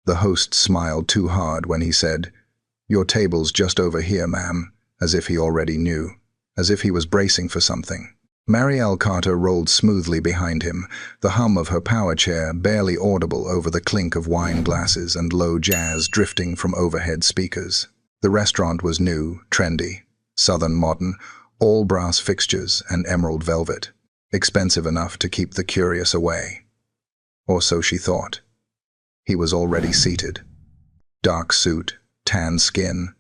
The host smiled too hard when he said, "Your table's just over here, ma'am," as if he already knew, as if he was bracing for something. Marielle Carter rolled smoothly behind him, the hum of her power chair barely audible over the clink of wine glasses and low jazz drifting from overhead speakers. The restaurant was new, trendy, southern modern, all brass fixtures and emerald velvet, expensive enough to keep the curious away. Or so she thought. He was already seated. Dark suit, tan skin,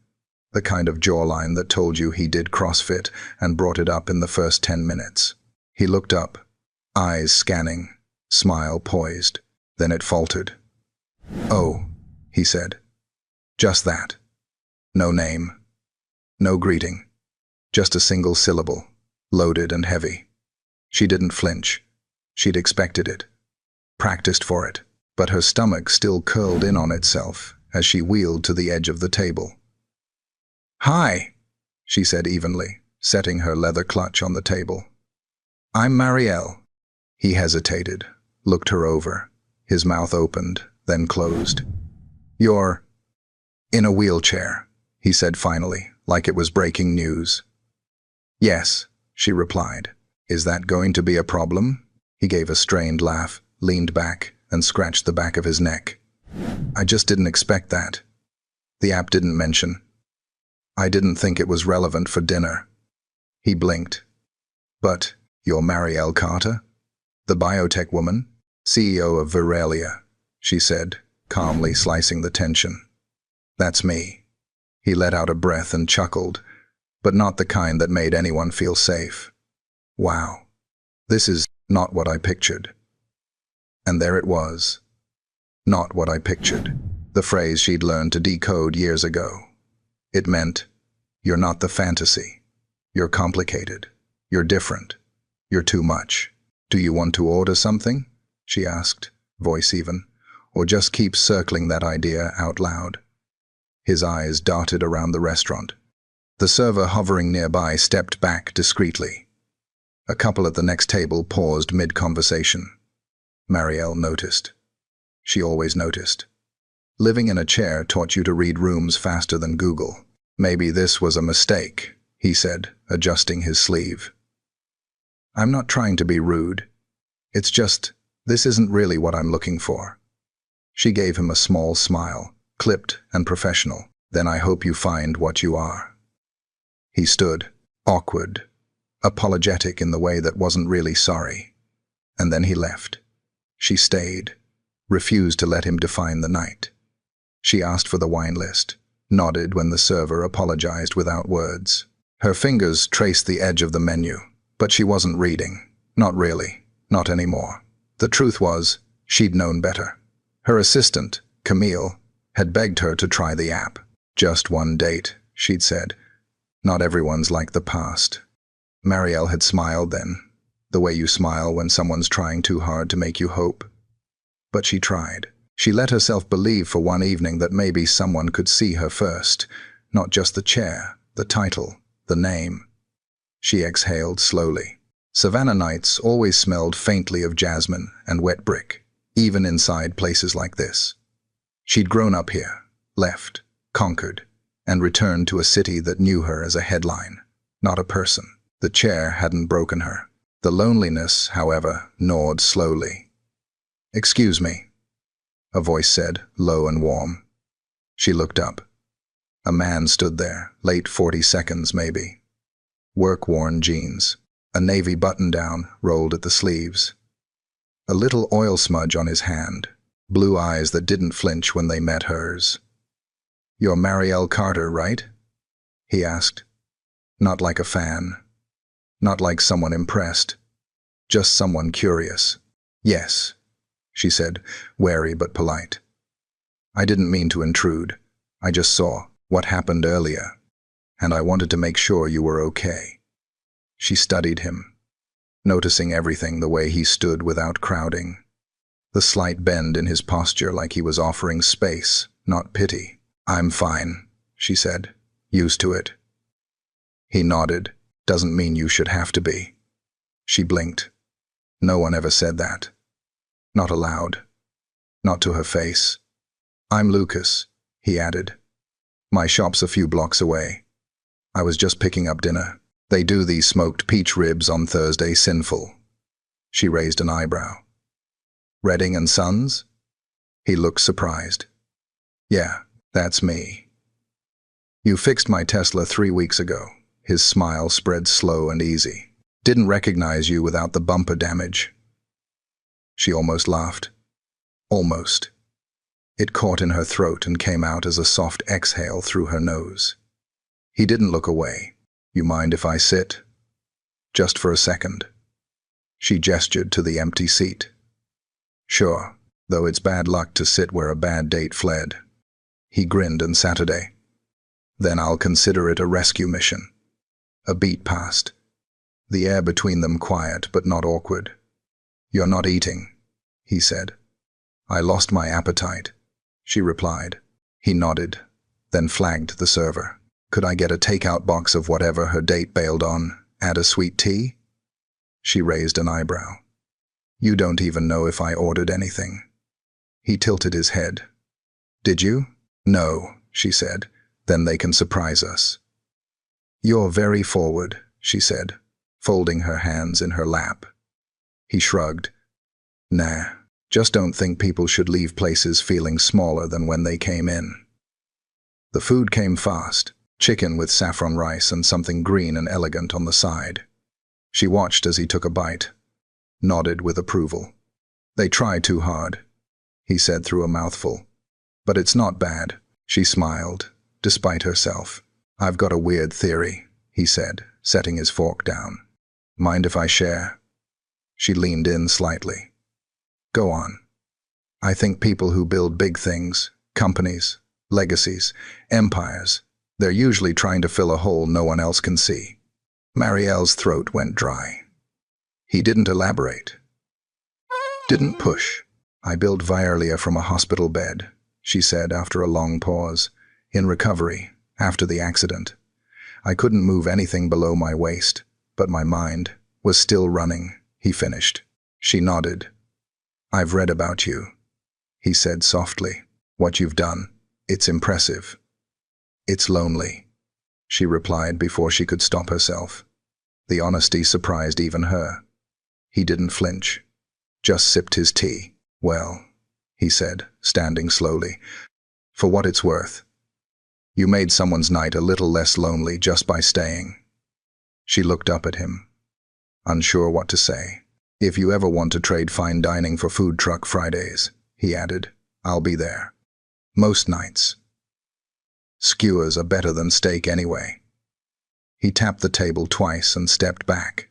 the kind of jawline that told you he did CrossFit and brought it up in the first 10 minutes. He looked up, eyes scanning, smile poised. Then it faltered. "Oh," he said. Just that. No name. No greeting. Just a single syllable, loaded and heavy. She didn't flinch. She'd expected it. Practiced for it. But her stomach still curled in on itself as she wheeled to the edge of the table. "Hi," she said evenly, setting her leather clutch on the table. "I'm Marielle." He hesitated, looked her over. His mouth opened, then closed. "You're in a wheelchair," he said finally, like it was breaking news. "Yes," she replied. "Is that going to be a problem?" He gave a strained laugh, leaned back, and scratched the back of his neck. "I just didn't expect that. The app didn't mention. I didn't think it was relevant for dinner." He blinked. "But you're Marielle Carter? The biotech woman? CEO of Veralia," she said, calmly slicing the tension. "That's me." He let out a breath and chuckled, but not the kind that made anyone feel safe. "Wow. This is not what I pictured." And there it was. Not what I pictured. The phrase she'd learned to decode years ago. It meant, you're not the fantasy. You're complicated. You're different. You're too much. "Do you want to order something?" she asked, voice even, "or just keep circling that idea out loud?" His eyes darted around the restaurant. The server hovering nearby stepped back discreetly. A couple at the next table paused mid-conversation. Marielle noticed. She always noticed. Living in a chair taught you to read rooms faster than Google. "Maybe this was a mistake," he said, adjusting his sleeve. "I'm not trying to be rude. It's just, this isn't really what I'm looking for." She gave him a small smile, clipped and professional. "Then I hope you find what you are." He stood, awkward, apologetic in the way that wasn't really sorry. And then he left. She stayed, refused to let him define the night. She asked for the wine list, nodded when the server apologized without words. Her fingers traced the edge of the menu, but she wasn't reading. Not really, not anymore. The truth was, she'd known better. Her assistant, Camille, had begged her to try the app. "Just one date," she'd said. "Not everyone's like the past." Marielle had smiled then, the way you smile when someone's trying too hard to make you hope. But she tried. She let herself believe for one evening that maybe someone could see her first, not just the chair, the title, the name. She exhaled slowly. Savannah nights always smelled faintly of jasmine and wet brick, even inside places like this. She'd grown up here, left, conquered, and returned to a city that knew her as a headline, not a person. The chair hadn't broken her. The loneliness, however, gnawed slowly. "Excuse me," a voice said, low and warm. She looked up. A man stood there, late 40 maybe. Work-worn jeans, a navy button-down rolled at the sleeves. A little oil smudge on his hand, blue eyes that didn't flinch when they met hers. "You're Marielle Carter, right?" he asked. Not like a fan. Not like someone impressed. Just someone curious. "Yes," she said, wary but polite. "I didn't mean to intrude. I just saw what happened earlier, and I wanted to make sure you were okay." She studied him, noticing everything the way he stood without crowding. The slight bend in his posture like he was offering space, not pity. "I'm fine," she said, used to it. He nodded. "Doesn't mean you should have to be." She blinked. No one ever said that. Not aloud. Not to her face. I'm Lucas, he added. My shop's a few blocks away. I was just picking up dinner. They do these smoked peach ribs on Thursday sinful. She raised an eyebrow. Redding and Sons? He looked surprised. Yeah, that's me. You fixed my Tesla 3 weeks ago. His smile spread slow and easy. Didn't recognize you without the bumper damage. She almost laughed. Almost. It caught in her throat and came out as a soft exhale through her nose. He didn't look away. You mind if I sit? Just for a second. She gestured to the empty seat. Sure, though it's bad luck to sit where a bad date fled. He grinned and Saturday. Then I'll consider it a rescue mission. A beat passed. The air between them quiet but not awkward. You're not eating, he said. I lost my appetite, she replied. He nodded, then flagged the server. Could I get a takeout box of whatever her date bailed on, add a sweet tea? She raised an eyebrow. You don't even know if I ordered anything. He tilted his head. Did you? No, she said. Then they can surprise us. You're very forward, she said, folding her hands in her lap. He shrugged. Nah, just don't think people should leave places feeling smaller than when they came in. The food came fast, chicken with saffron rice and something green and elegant on the side. She watched as he took a bite, nodded with approval. They try too hard, he said through a mouthful. But it's not bad, she smiled, despite herself. I've got a weird theory, he said, setting his fork down. Mind if I share? She leaned in slightly. Go on. I think people who build big things, companies, legacies, empires, they're usually trying to fill a hole no one else can see. Marielle's throat went dry. He didn't elaborate. Didn't push. I built Violia from a hospital bed, she said after a long pause. In recovery, after the accident. I couldn't move anything below my waist, but my mind was still running, he finished. She nodded. I've read about you, he said softly. What you've done, it's impressive. It's lonely, she replied before she could stop herself. The honesty surprised even her. He didn't flinch, just sipped his tea. Well, he said, standing slowly, for what it's worth. You made someone's night a little less lonely just by staying. She looked up at him, unsure what to say. If you ever want to trade fine dining for food truck Fridays, he added, I'll be there. Most nights. Skewers are better than steak anyway. He tapped the table twice and stepped back.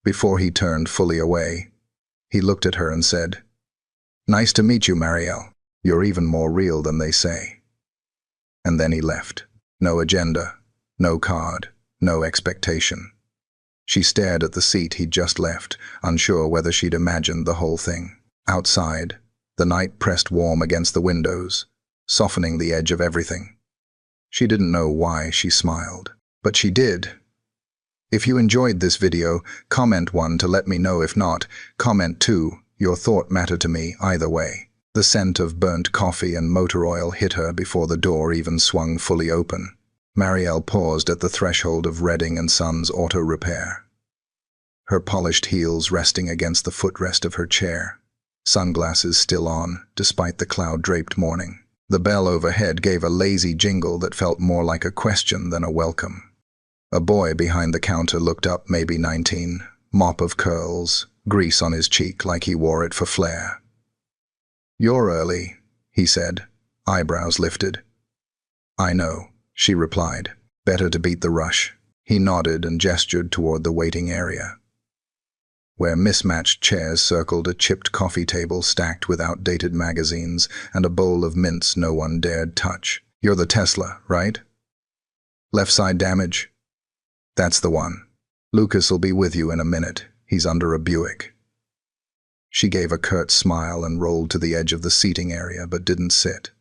Before he turned fully away, he looked at her and said, Nice to meet you, Marielle. You're even more real than they say. And then he left. No agenda, no card, no expectation. She stared at the seat he'd just left, unsure whether she'd imagined the whole thing. Outside, the night pressed warm against the windows, softening the edge of everything. She didn't know why she smiled, but she did. If you enjoyed this video, comment 1 to let me know. If not, comment 2. Your thought mattered to me either way. The scent of burnt coffee and motor oil hit her before the door even swung fully open. Marielle paused at the threshold of Redding and Sons Auto Repair, her polished heels resting against the footrest of her chair, sunglasses still on, despite the cloud-draped morning. The bell overhead gave a lazy jingle that felt more like a question than a welcome. A boy behind the counter looked up, maybe 19, mop of curls, grease on his cheek like he wore it for flair. You're early, he said, eyebrows lifted. I know, she replied. Better to beat the rush. He nodded and gestured toward the waiting area, where mismatched chairs circled a chipped coffee table stacked with outdated magazines and a bowl of mints no one dared touch. You're the Tesla, right? Left side damage? That's the one. Lucas'll be with you in a minute. He's under a Buick. She gave a curt smile and rolled to the edge of the seating area but didn't sit.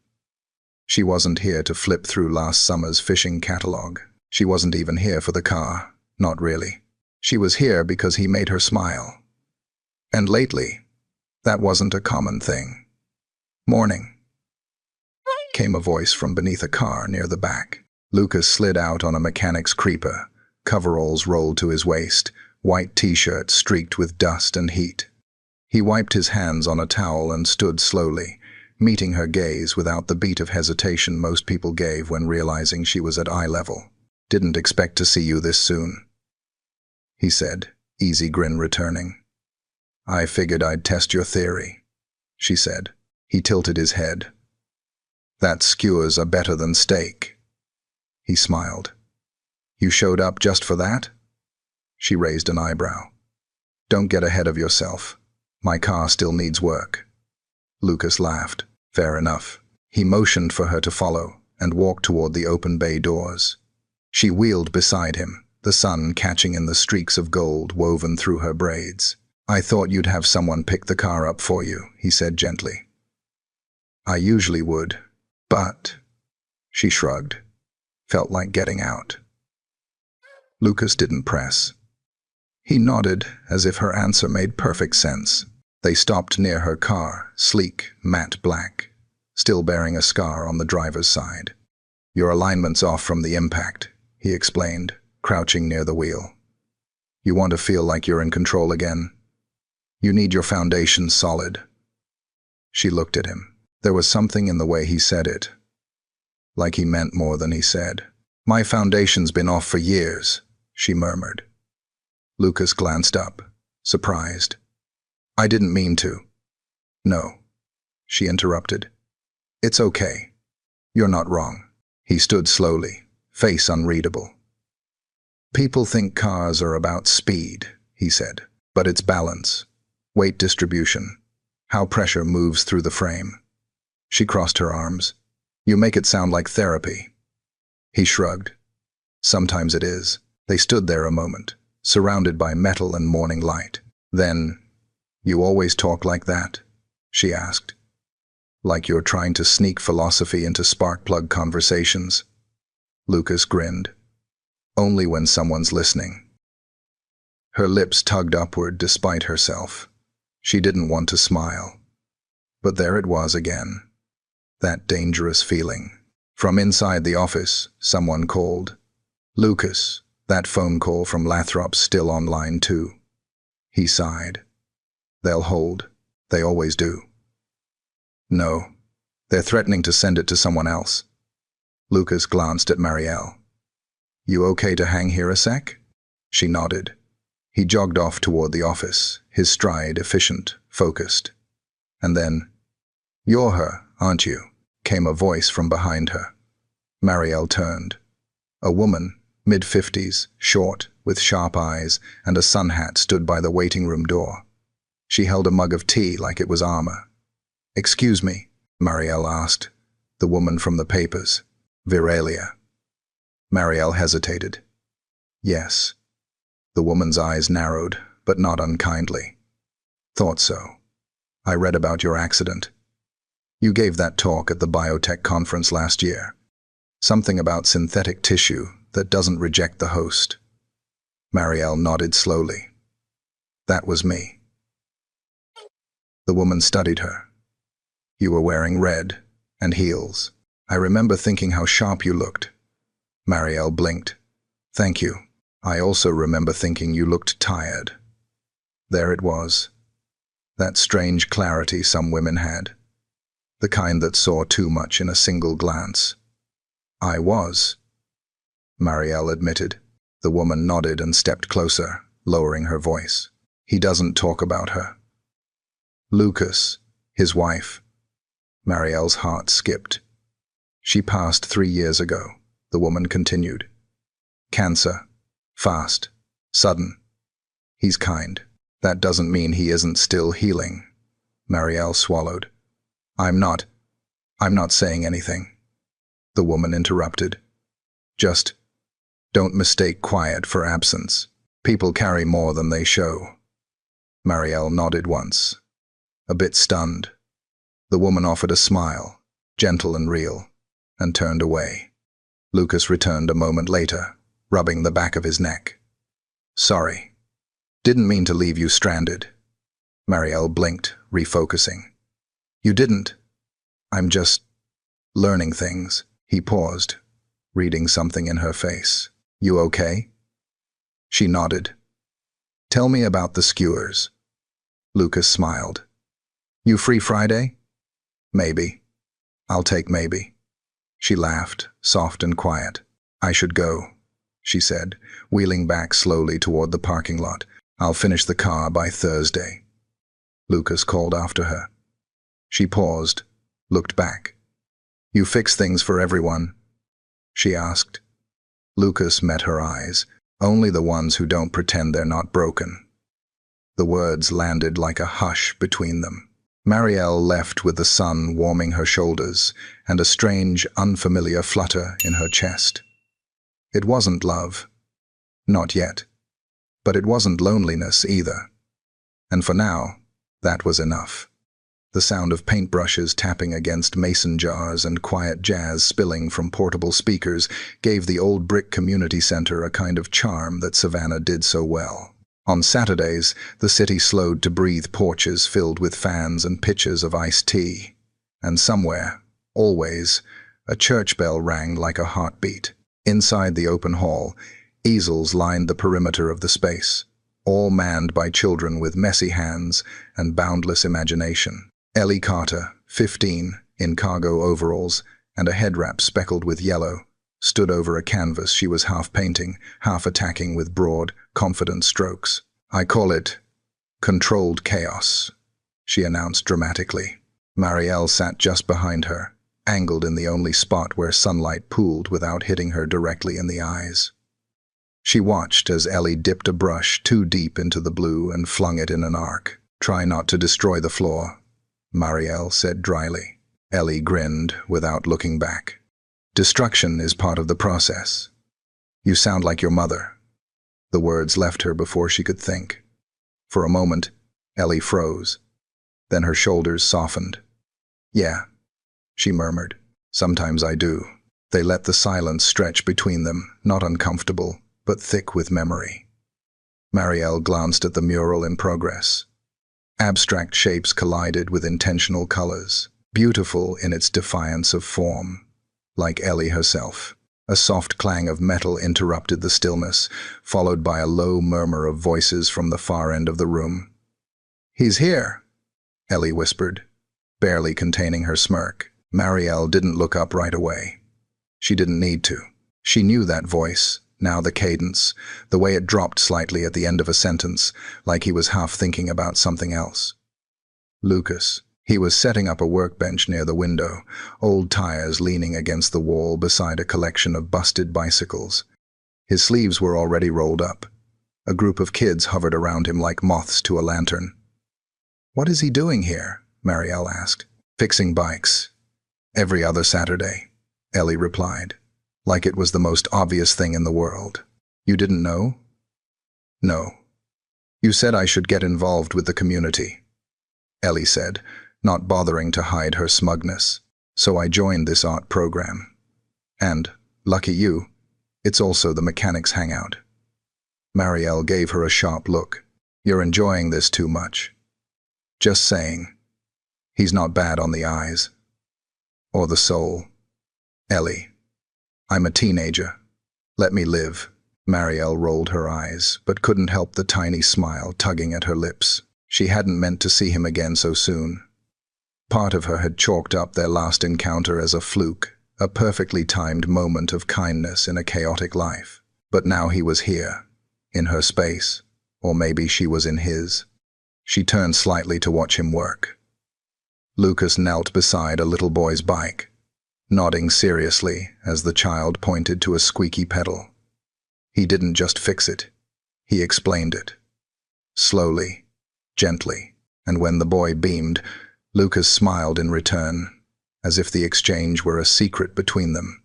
She wasn't here to flip through last summer's fishing catalog. She wasn't even here for the car. Not really. She was here because he made her smile. And lately, that wasn't a common thing. Morning. came a voice from beneath a car near the back. Lucas slid out on a mechanic's creeper, coveralls rolled to his waist, white t-shirt streaked with dust and heat. He wiped his hands on a towel and stood slowly, meeting her gaze without the beat of hesitation most people gave when realizing she was at eye level. "Didn't expect to see you this soon," he said, easy grin returning. "I figured I'd test your theory," she said. He tilted his head. "That skewers are better than steak." He smiled. "You showed up just for that?" She raised an eyebrow. "Don't get ahead of yourself. My car still needs work." Lucas laughed. "Fair enough." He motioned for her to follow and walked toward the open bay doors. She wheeled beside him, the sun catching in the streaks of gold woven through her braids. "I thought you'd have someone pick the car up for you," he said gently. "I usually would, but—" she shrugged. "Felt like getting out." Lucas didn't press. He nodded as if her answer made perfect sense. They stopped near her car, sleek, matte black, still bearing a scar on the driver's side. "Your alignment's off from the impact," he explained, crouching near the wheel. "You want to feel like you're in control again? You need your foundation solid." She looked at him. There was something in the way he said it, like he meant more than he said. "My foundation's been off for years," she murmured. Lucas glanced up, surprised. "I didn't mean to." "No," she interrupted. "It's okay. You're not wrong." He stood slowly, face unreadable. "People think cars are about speed," he said, "but it's balance, weight distribution, how pressure moves through the frame." She crossed her arms. "You make it sound like therapy." He shrugged. "Sometimes it is." They stood there a moment, surrounded by metal and morning light. Then, "You always talk like that?" she asked. "Like you're trying to sneak philosophy into spark-plug conversations?" Lucas grinned. "Only when someone's listening." Her lips tugged upward despite herself. She didn't want to smile. But there it was again. That dangerous feeling. From inside the office, someone called. "Lucas, that phone call from Lathrop's still on line 2. He sighed. "They'll hold. They always do." "No. They're threatening to send it to someone else." Lucas glanced at Marielle. "You okay to hang here a sec?" She nodded. He jogged off toward the office, his stride efficient, focused. And then, "You're her, aren't you?" came a voice from behind her. Marielle turned. A woman, mid-50s, short, with sharp eyes, and a sun hat stood by the waiting room door. She held a mug of tea like it was armor. "Excuse me," Marielle asked. "The woman from the papers. Viralia." Marielle hesitated. "Yes." The woman's eyes narrowed, but not unkindly. "Thought so. I read about your accident. You gave that talk at the biotech conference last year. Something about synthetic tissue that doesn't reject the host." Marielle nodded slowly. "That was me." The woman studied her. "You were wearing red and heels. I remember thinking how sharp you looked." Marielle blinked. "Thank you. I also remember thinking you looked tired." There it was. That strange clarity some women had. The kind that saw too much in a single glance. "I was," Marielle admitted. The woman nodded and stepped closer, lowering her voice. "He doesn't talk about her." "Lucas, his wife." Marielle's heart skipped. "She passed 3 years ago," the woman continued. "Cancer. Fast. Sudden. He's kind. That doesn't mean he isn't still healing." Marielle swallowed. I'm not saying anything," the woman interrupted. "Just don't mistake quiet for absence. People carry more than they show." Marielle nodded once, a bit stunned. The woman offered a smile, gentle and real, and turned away. Lucas returned a moment later, rubbing the back of his neck. "Sorry. Didn't mean to leave you stranded." Marielle blinked, refocusing. "You didn't. I'm just—" learning things. He paused, reading something in her face. You okay? She nodded. Tell me about the skewers. Lucas smiled. You free Friday? Maybe. I'll take maybe. She laughed, soft and quiet. I should go, she said, wheeling back slowly toward the parking lot. I'll finish the car by Thursday. Lucas called after her. She paused, looked back. You fix things for everyone? She asked. Lucas met her eyes, only the ones who don't pretend they're not broken. The words landed like a hush between them. Marielle left with the sun warming her shoulders and a strange, unfamiliar flutter in her chest. It wasn't love. Not yet. But it wasn't loneliness either. And for now, that was enough. The sound of paintbrushes tapping against mason jars and quiet jazz spilling from portable speakers gave the old brick community center a kind of charm that Savannah did so well. On Saturdays, the city slowed to breathe porches filled with fans and pitchers of iced tea. And somewhere, always, a church bell rang like a heartbeat. Inside the open hall, easels lined the perimeter of the space, all manned by children with messy hands and boundless imagination. Ellie Carter, 15, in cargo overalls and a head wrap speckled with yellow, stood over a canvas she was half painting, half attacking with broad, confident strokes. I call it controlled chaos, she announced dramatically. Marielle sat just behind her, angled in the only spot where sunlight pooled without hitting her directly in the eyes. She watched as Ellie dipped a brush too deep into the blue and flung it in an arc. Try not to destroy the floor, Marielle said dryly. Ellie grinned without looking back. Destruction is part of the process. You sound like your mother. The words left her before she could think. For a moment, Ellie froze. Then her shoulders softened. Yeah, she murmured. Sometimes I do. They let the silence stretch between them, not uncomfortable, but thick with memory. Marielle glanced at the mural in progress. Abstract shapes collided with intentional colors, beautiful in its defiance of form. Like Ellie herself. A soft clang of metal interrupted the stillness, followed by a low murmur of voices from the far end of the room. He's here, Ellie whispered, barely containing her smirk. Marielle didn't look up right away. She didn't need to. She knew that voice, now the cadence, the way it dropped slightly at the end of a sentence, like he was half thinking about something else. Lucas. He was setting up a workbench near the window, old tires leaning against the wall beside a collection of busted bicycles. His sleeves were already rolled up. A group of kids hovered around him like moths to a lantern. What is he doing here? Marielle asked. Fixing bikes. Every other Saturday, Ellie replied, like it was the most obvious thing in the world. You didn't know? No. You said I should get involved with the community, Ellie said, not bothering to hide her smugness. So I joined this art program. And, lucky you, it's also the mechanics' hangout. Marielle gave her a sharp look. You're enjoying this too much. Just saying. He's not bad on the eyes. Or the soul. Ellie. I'm a teenager. Let me live. Marielle rolled her eyes, but couldn't help the tiny smile tugging at her lips. She hadn't meant to see him again so soon. Part of her had chalked up their last encounter as a fluke, a perfectly timed moment of kindness in a chaotic life. But now he was here, in her space, or maybe she was in his. She turned slightly to watch him work. Lucas knelt beside a little boy's bike, nodding seriously as the child pointed to a squeaky pedal. He didn't just fix it, he explained it. Slowly, gently, and when the boy beamed, Lucas smiled in return, as if the exchange were a secret between them.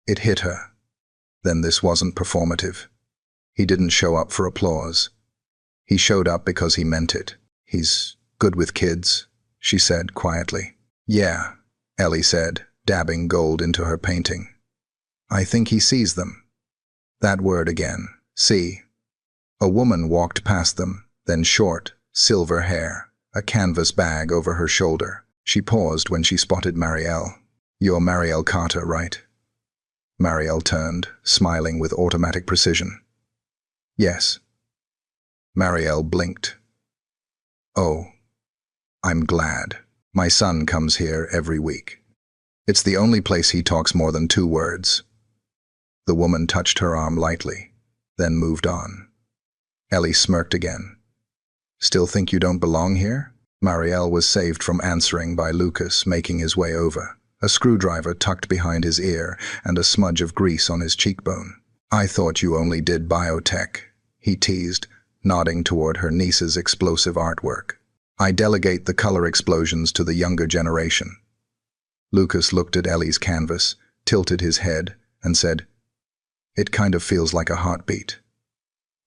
It hit her. Then this wasn't performative. He didn't show up for applause. He showed up because he meant it. He's good with kids, she said quietly. Yeah, Ellie said, dabbing gold into her painting. I think he sees them. That word again, see. A woman walked past them, then short, silver hair, a canvas bag over her shoulder. She paused when she spotted Marielle. "You're Marielle Carter, right?" Marielle turned, smiling with automatic precision. "Yes." Marielle blinked. "Oh, I'm glad. My son comes here every week. It's the only place he talks more than 2 words." The woman touched her arm lightly, then moved on. Ellie smirked again. "Still think you don't belong here?" Marielle was saved from answering by Lucas making his way over, a screwdriver tucked behind his ear and a smudge of grease on his cheekbone. "I thought you only did biotech," he teased, nodding toward her niece's explosive artwork. "I delegate the color explosions to the younger generation." Lucas looked at Ellie's canvas, tilted his head, and said, "It kind of feels like a heartbeat."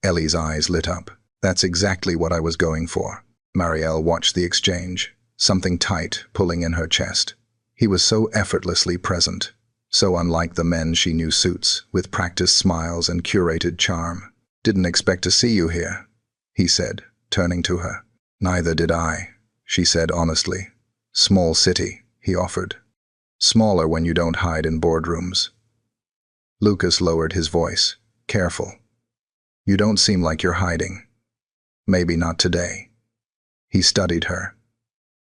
Ellie's eyes lit up. "That's exactly what I was going for." Marielle watched the exchange, something tight pulling in her chest. He was so effortlessly present, so unlike the men she knew suits, with practiced smiles and curated charm. "Didn't expect to see you here," he said, turning to her. "Neither did I," she said honestly. "Small city," he offered. "Smaller when you don't hide in boardrooms." Lucas lowered his voice. "Careful. You don't seem like you're hiding. Maybe not today." He studied her,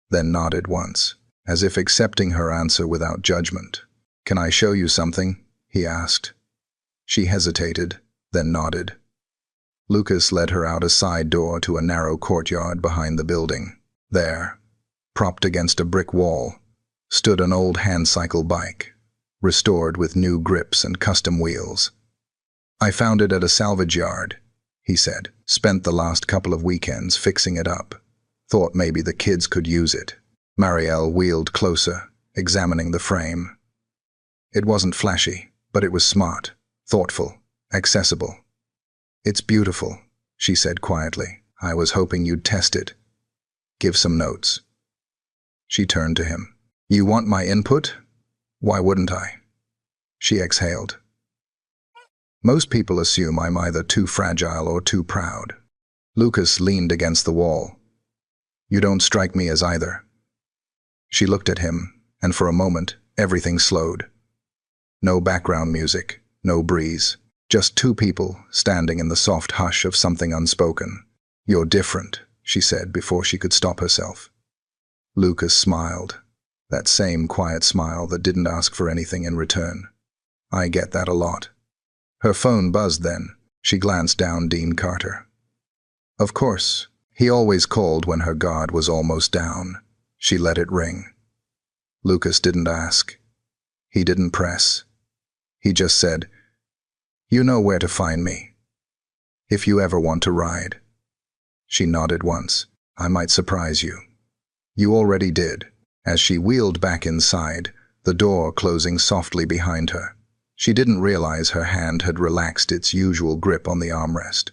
then nodded once, as if accepting her answer without judgment. "Can I show you something?" he asked. She hesitated, then nodded. Lucas led her out a side door to a narrow courtyard behind the building. There, propped against a brick wall, stood an old hand-cycle bike, restored with new grips and custom wheels. "I found it at a salvage yard," he said. "Spent the last couple of weekends fixing it up. Thought maybe the kids could use it." Marielle wheeled closer, examining the frame. It wasn't flashy, but it was smart, thoughtful, accessible. "It's beautiful," she said quietly. "I was hoping you'd test it. Give some notes." She turned to him. "You want my input? Why wouldn't I?" She exhaled. "Most people assume I'm either too fragile or too proud." Lucas leaned against the wall. "You don't strike me as either." She looked at him, and for a moment, everything slowed. No background music, no breeze, just 2 people standing in the soft hush of something unspoken. "You're different," she said before she could stop herself. Lucas smiled, that same quiet smile that didn't ask for anything in return. "I get that a lot." Her phone buzzed then. She glanced down Dean Carter. Of course, he always called when her guard was almost down. She let it ring. Lucas didn't ask. He didn't press. He just said, "You know where to find me. If you ever want to ride." She nodded once. "I might surprise you." "You already did." As she wheeled back inside, the door closing softly behind her, she didn't realize her hand had relaxed its usual grip on the armrest.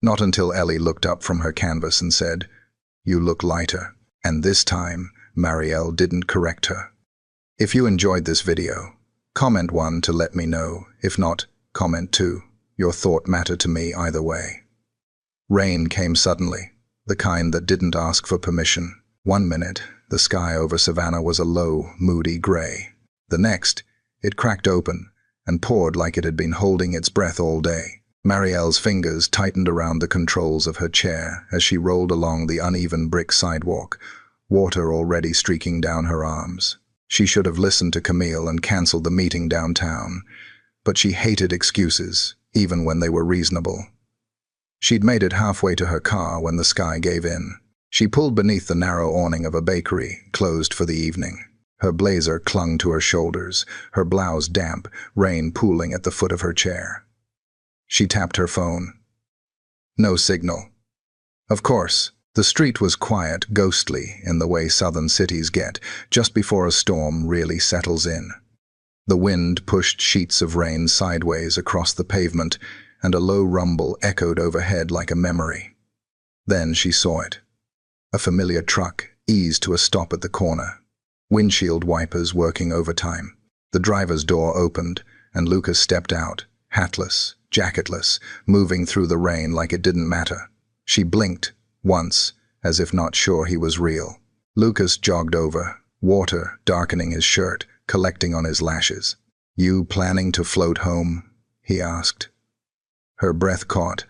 Not until Ellie looked up from her canvas and said, "You look lighter." And this time, Marielle didn't correct her. If you enjoyed this video, comment 1 to let me know. If not, comment 2. Your thought mattered to me either way. Rain came suddenly, the kind that didn't ask for permission. One minute, the sky over Savannah was a low, moody gray. The next, it cracked open and poured like it had been holding its breath all day. Marielle's fingers tightened around the controls of her chair as she rolled along the uneven brick sidewalk, water already streaking down her arms. She should have listened to Camille and canceled the meeting downtown, but she hated excuses, even when they were reasonable. She'd made it halfway to her car when the sky gave in. She pulled beneath the narrow awning of a bakery, closed for the evening. Her blazer clung to her shoulders, her blouse damp, rain pooling at the foot of her chair. She tapped her phone. No signal. Of course, the street was quiet, ghostly, in the way southern cities get, just before a storm really settles in. The wind pushed sheets of rain sideways across the pavement, and a low rumble echoed overhead like a memory. Then she saw it. A familiar truck eased to a stop at the corner, windshield wipers working overtime. The driver's door opened, and Lucas stepped out, hatless, jacketless, moving through the rain like it didn't matter. She blinked, once, as if not sure he was real. Lucas jogged over, water darkening his shirt, collecting on his lashes. "You planning to float home?" he asked. Her breath caught,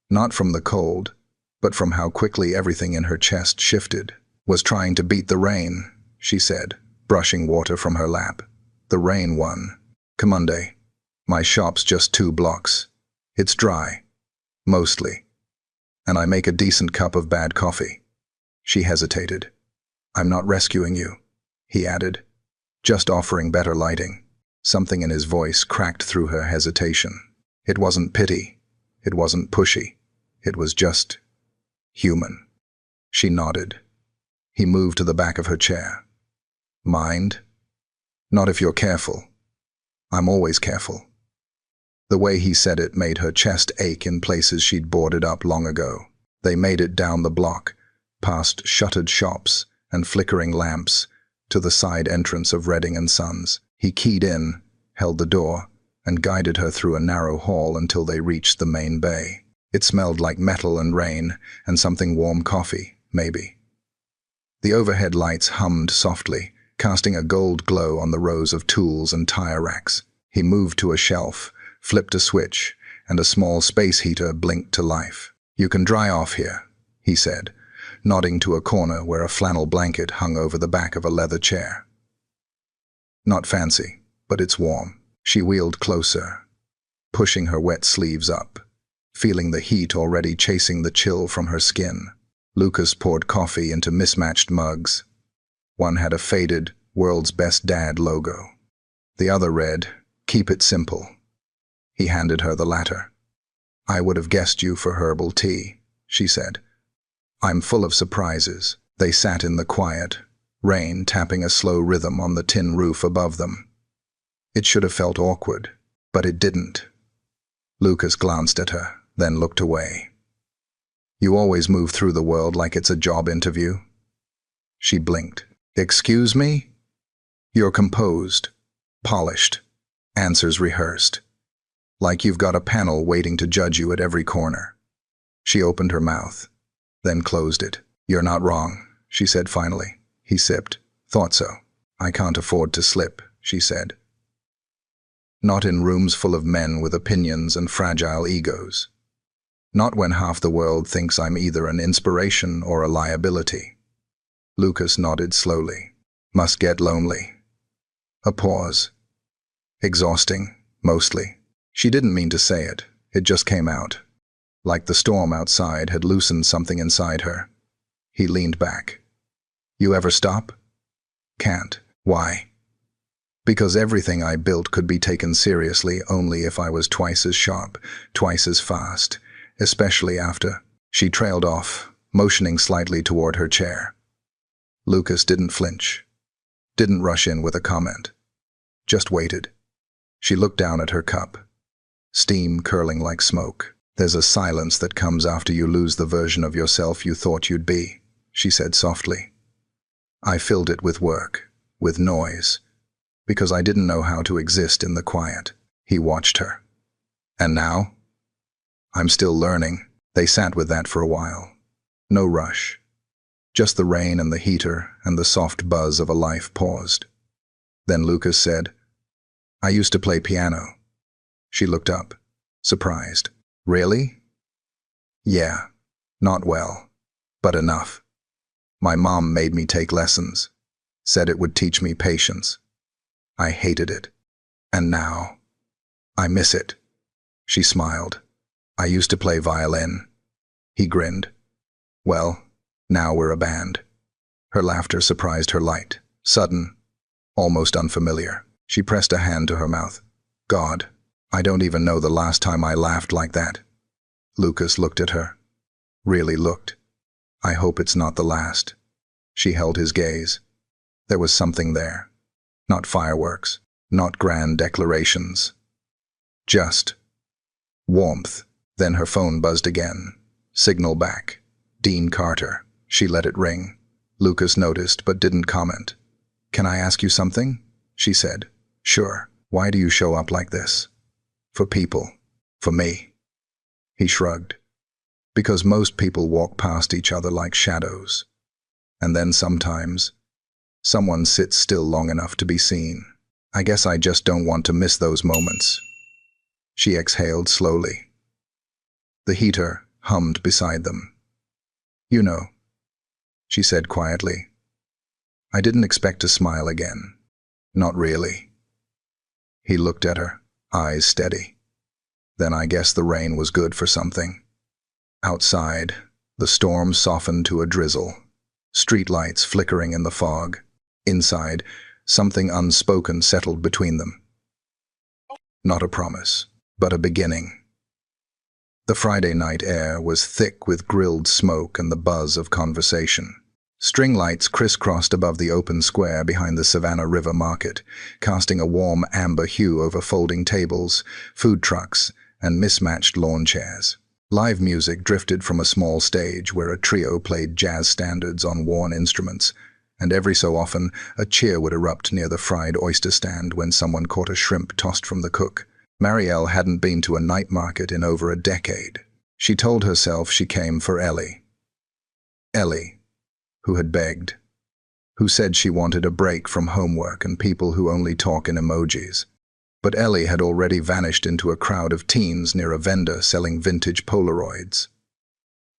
not from the cold, but from how quickly everything in her chest shifted. "Was trying to beat the rain," she said, brushing water from her lap. "The rain won. Comunde. My shop's just 2 blocks. It's dry. Mostly. And I make a decent cup of bad coffee." She hesitated. "I'm not rescuing you," he added, "just offering better lighting." Something in his voice cracked through her hesitation. It wasn't pity. It wasn't pushy. It was just human. She nodded. He moved to the back of her chair. "Mind? Not if you're careful. I'm always careful." The way he said it made her chest ache in places she'd boarded up long ago. They made it down the block, past shuttered shops and flickering lamps, to the side entrance of Redding and Sons. He keyed in, held the door, and guided her through a narrow hall until they reached the main bay. It smelled like metal and rain, and something warm coffee, maybe. The overhead lights hummed softly, casting a gold glow on the rows of tools and tire racks. He moved to a shelf, flipped a switch, and a small space heater blinked to life. "You can dry off here," he said, nodding to a corner where a flannel blanket hung over the back of a leather chair. "Not fancy, but it's warm." She wheeled closer, pushing her wet sleeves up, feeling the heat already chasing the chill from her skin. Lucas poured coffee into mismatched mugs. One had a faded, "World's Best Dad" logo. The other read, "Keep it simple." He handed her the latter. "I would have guessed you for herbal tea," she said. "I'm full of surprises." They sat in the quiet, rain tapping a slow rhythm on the tin roof above them. It should have felt awkward, but it didn't. Lucas glanced at her, then looked away. "You always move through the world like it's a job interview?" She blinked. "Excuse me?" "You're composed, polished, answers rehearsed. Like you've got a panel waiting to judge you at every corner." She opened her mouth, then closed it. "You're not wrong," she said finally. He sipped. "Thought so." "I can't afford to slip," she said. "Not in rooms full of men with opinions and fragile egos. Not when half the world thinks I'm either an inspiration or a liability." Lucas nodded slowly. "Must get lonely." A pause. "Exhausting, mostly." She didn't mean to say it. It just came out. Like the storm outside had loosened something inside her. He leaned back. "You ever stop?" "Can't." "Why?" "Because everything I built could be taken seriously only if I was twice as sharp, twice as fast, especially after." She trailed off, motioning slightly toward her chair. Lucas didn't flinch, didn't rush in with a comment. Just waited. She looked down at her cup. Steam curling like smoke. "There's a silence that comes after you lose the version of yourself you thought you'd be," she said softly. "I filled it with work, with noise, because I didn't know how to exist in the quiet." He watched her. "And now?" "I'm still learning." They sat with that for a while. No rush. Just the rain and the heater and the soft buzz of a life paused. Then Lucas said, "I used to play piano." She looked up, surprised. "Really?" "Yeah. Not well, but enough. My mom made me take lessons, said it would teach me patience. I hated it. And now, I miss it." She smiled. "I used to play violin." He grinned. "Well, now we're a band." Her laughter surprised her light, sudden, almost unfamiliar. She pressed a hand to her mouth. "God, I don't even know the last time I laughed like that." Lucas looked at her. Really looked. "I hope it's not the last." She held his gaze. There was something there. Not fireworks, not grand declarations. Just warmth. Then her phone buzzed again. Signal back. Dean Carter. She let it ring. Lucas noticed but didn't comment. "Can I ask you something?" she said. "Sure. Why do you show up like this?" "For people. For me." He shrugged. "Because most people walk past each other like shadows. And then sometimes, someone sits still long enough to be seen." I guess I just don't want to miss those moments. She exhaled slowly. The heater hummed beside them. You know, she said quietly. I didn't expect to smile again. Not really. He looked at her, eyes steady. Then I guess the rain was good for something. Outside, the storm softened to a drizzle, streetlights flickering in the fog. Inside, something unspoken settled between them. Not a promise, but a beginning. The Friday night air was thick with grilled smoke and the buzz of conversation. String lights crisscrossed above the open square behind the Savannah River Market, casting a warm amber hue over folding tables, food trucks, and mismatched lawn chairs. Live music drifted from a small stage where a trio played jazz standards on worn instruments, and every so often a cheer would erupt near the fried oyster stand when someone caught a shrimp tossed from the cook. Marielle hadn't been to a night market in over a decade. She told herself she came for Ellie. Ellie, who had begged, who said she wanted a break from homework and people who only talk in emojis. But Ellie had already vanished into a crowd of teens near a vendor selling vintage Polaroids.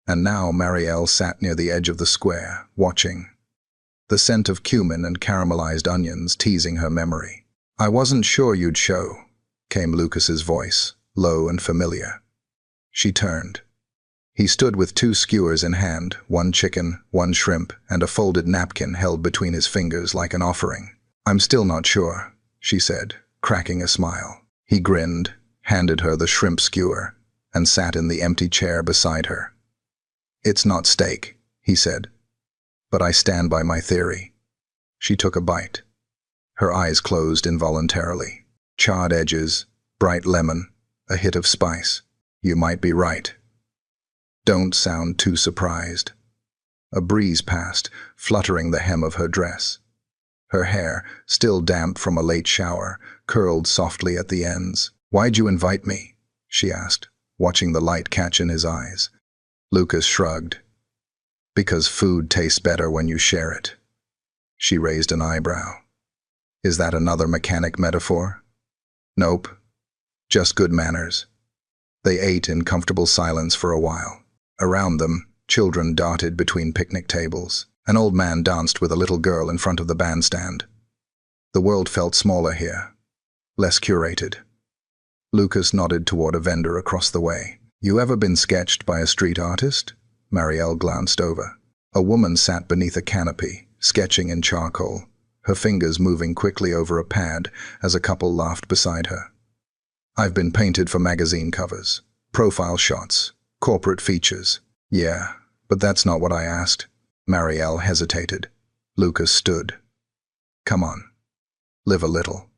And now Marielle sat near the edge of the square, watching, the scent of cumin and caramelized onions teasing her memory. I wasn't sure you'd show, came Lucas's voice, low and familiar. She turned. He stood with 2 skewers in hand, 1 chicken, 1 shrimp, and a folded napkin held between his fingers like an offering. I'm still not sure, she said, cracking a smile. He grinned, handed her the shrimp skewer, and sat in the empty chair beside her. It's not steak, he said, but I stand by my theory. She took a bite. Her eyes closed involuntarily. Charred edges, bright lemon, a hit of spice. You might be right. Don't sound too surprised. A breeze passed, fluttering the hem of her dress. Her hair, still damp from a late shower, curled softly at the ends. Why'd you invite me? She asked, watching the light catch in his eyes. Lucas shrugged. Because food tastes better when you share it. She raised an eyebrow. Is that another mechanic metaphor? Nope. Just good manners. They ate in comfortable silence for a while. Around them, children darted between picnic tables. An old man danced with a little girl in front of the bandstand. The world felt smaller here, less curated. Lucas nodded toward a vendor across the way. You ever been sketched by a street artist? Marielle glanced over. A woman sat beneath a canopy, sketching in charcoal, her fingers moving quickly over a pad as a couple laughed beside her. I've been painted for magazine covers, profile shots, corporate features. Yeah, but that's not what I asked. Marielle hesitated. Lucas stood. Come on. Live a little.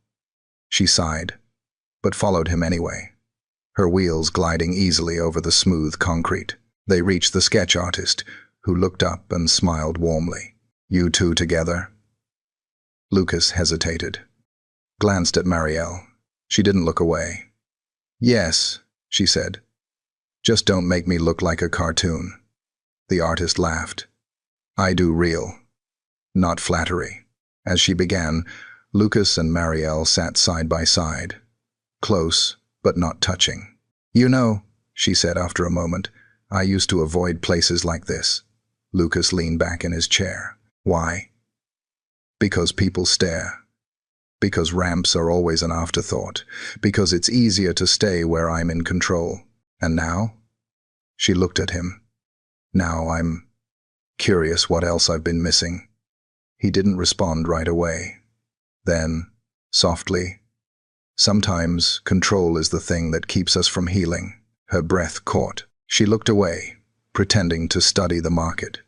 She sighed, but followed him anyway, her wheels gliding easily over the smooth concrete. They reached the sketch artist, who looked up and smiled warmly. You two together? Lucas hesitated, glanced at Marielle. She didn't look away. Yes, she said. Just don't make me look like a cartoon. The artist laughed. I do real, not flattery. As she began, Lucas and Marielle sat side by side, close but not touching. You know, she said after a moment, I used to avoid places like this. Lucas leaned back in his chair. Why? Because people stare. Because ramps are always an afterthought. Because it's easier to stay where I'm in control. And now? She looked at him. Now I'm curious what else I've been missing. He didn't respond right away. Then, softly, sometimes control is the thing that keeps us from healing. Her breath caught. She looked away, pretending to study the market.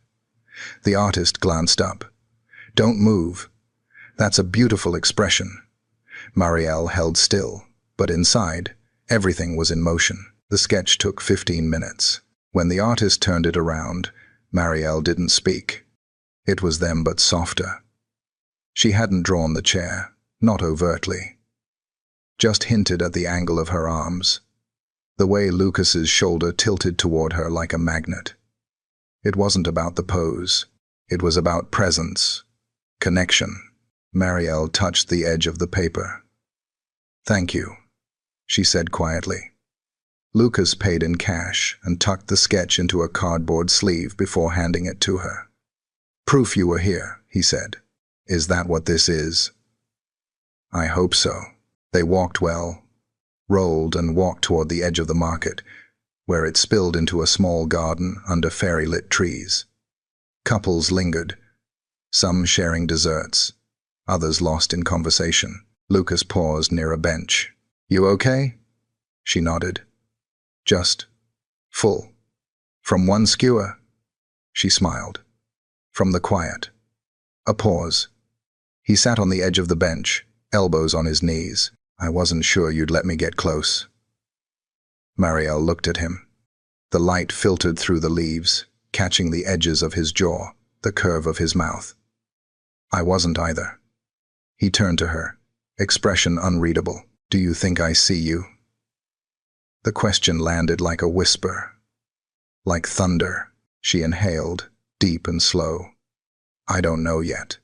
The artist glanced up. Don't move. That's a beautiful expression. Marielle held still, but inside, everything was in motion. The sketch took 15 minutes. When the artist turned it around, Marielle didn't speak. It was them but softer. She hadn't drawn the chair, not overtly. Just hinted at the angle of her arms, the way Lucas's shoulder tilted toward her like a magnet. It wasn't about the pose. It was about presence, connection. Marielle touched the edge of the paper, Thank you, she said quietly. Lucas paid in cash and tucked the sketch into a cardboard sleeve before handing it to her. Proof you were here, he said. Is that what this is? I hope so. They walked rolled and walked toward the edge of the market, where it spilled into a small garden under fairy-lit trees. Couples lingered, some sharing desserts, others lost in conversation. Lucas paused near a bench. You okay? She nodded. Just full. From one skewer? She smiled. From the quiet. A pause. He sat on the edge of the bench, elbows on his knees. I wasn't sure you'd let me get close. Marielle looked at him. The light filtered through the leaves, catching the edges of his jaw, the curve of his mouth. I wasn't either. He turned to her, expression unreadable. Do you think I see you? The question landed like a whisper. Like thunder, she inhaled, deep and slow. I don't know yet.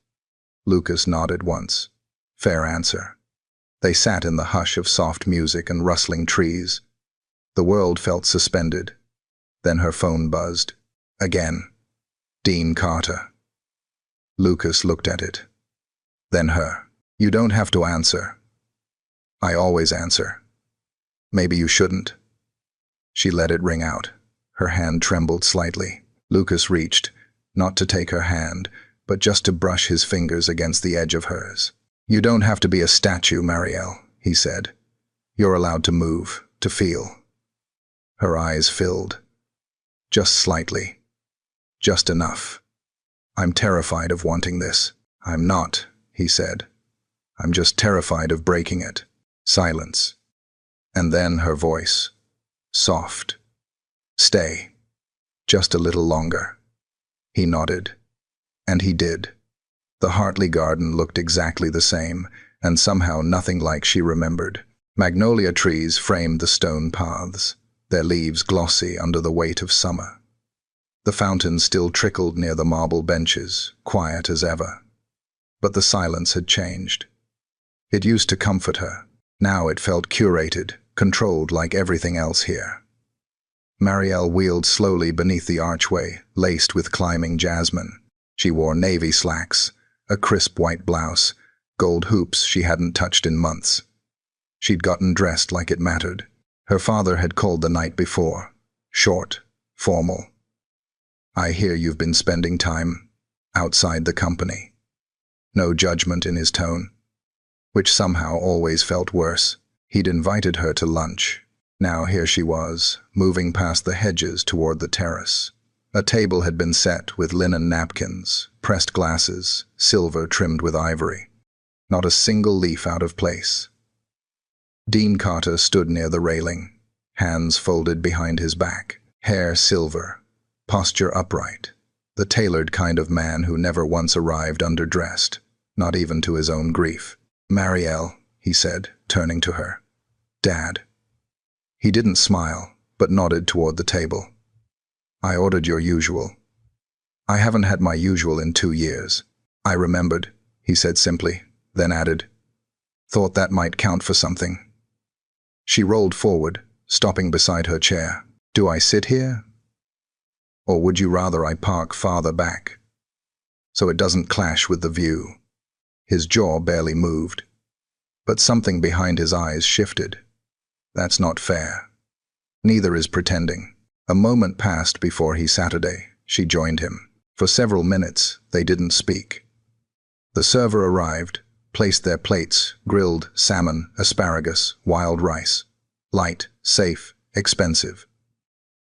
Lucas nodded once. Fair answer. They sat in the hush of soft music and rustling trees. The world felt suspended. Then her phone buzzed. Again. Dean Carter. Lucas looked at it. Then her. You don't have to answer. I always answer. Maybe you shouldn't. She let it ring out. Her hand trembled slightly. Lucas reached, not to take her hand, but just to brush his fingers against the edge of hers. You don't have to be a statue, Marielle, he said. You're allowed to move, to feel. Her eyes filled. Just slightly. Just enough. I'm terrified of wanting this. I'm not, he said. I'm just terrified of breaking it. Silence. And then her voice. Soft. Stay. Just a little longer. He nodded. And he did. The Hartley garden looked exactly the same, and somehow nothing like she remembered. Magnolia trees framed the stone paths, their leaves glossy under the weight of summer. The fountain still trickled near the marble benches, quiet as ever. But the silence had changed. It used to comfort her. Now it felt curated, controlled like everything else here. Marielle wheeled slowly beneath the archway, laced with climbing jasmine. She wore navy slacks, a crisp white blouse, gold hoops she hadn't touched in months. She'd gotten dressed like it mattered. Her father had called the night before. Short, formal. I hear you've been spending time outside the company. No judgment in his tone, which somehow always felt worse. He'd invited her to lunch. Now here she was, moving past the hedges toward the terrace. A table had been set with linen napkins, pressed glasses, silver trimmed with ivory. Not a single leaf out of place. Dean Carter stood near the railing, hands folded behind his back, hair silver, posture upright, the tailored kind of man who never once arrived underdressed, not even to his own grief. Marielle, he said, turning to her. Dad. He didn't smile, but nodded toward the table. I ordered your usual. I haven't had my usual in 2 years. I remembered, he said simply, then added, thought that might count for something. She rolled forward, stopping beside her chair. Do I sit here? Or would you rather I park farther back, so it doesn't clash with the view? His jaw barely moved, but something behind his eyes shifted. That's not fair. Neither is pretending. A moment passed before she joined him. For several minutes, they didn't speak. The server arrived, placed their plates, grilled salmon, asparagus, wild rice. Light, safe, expensive.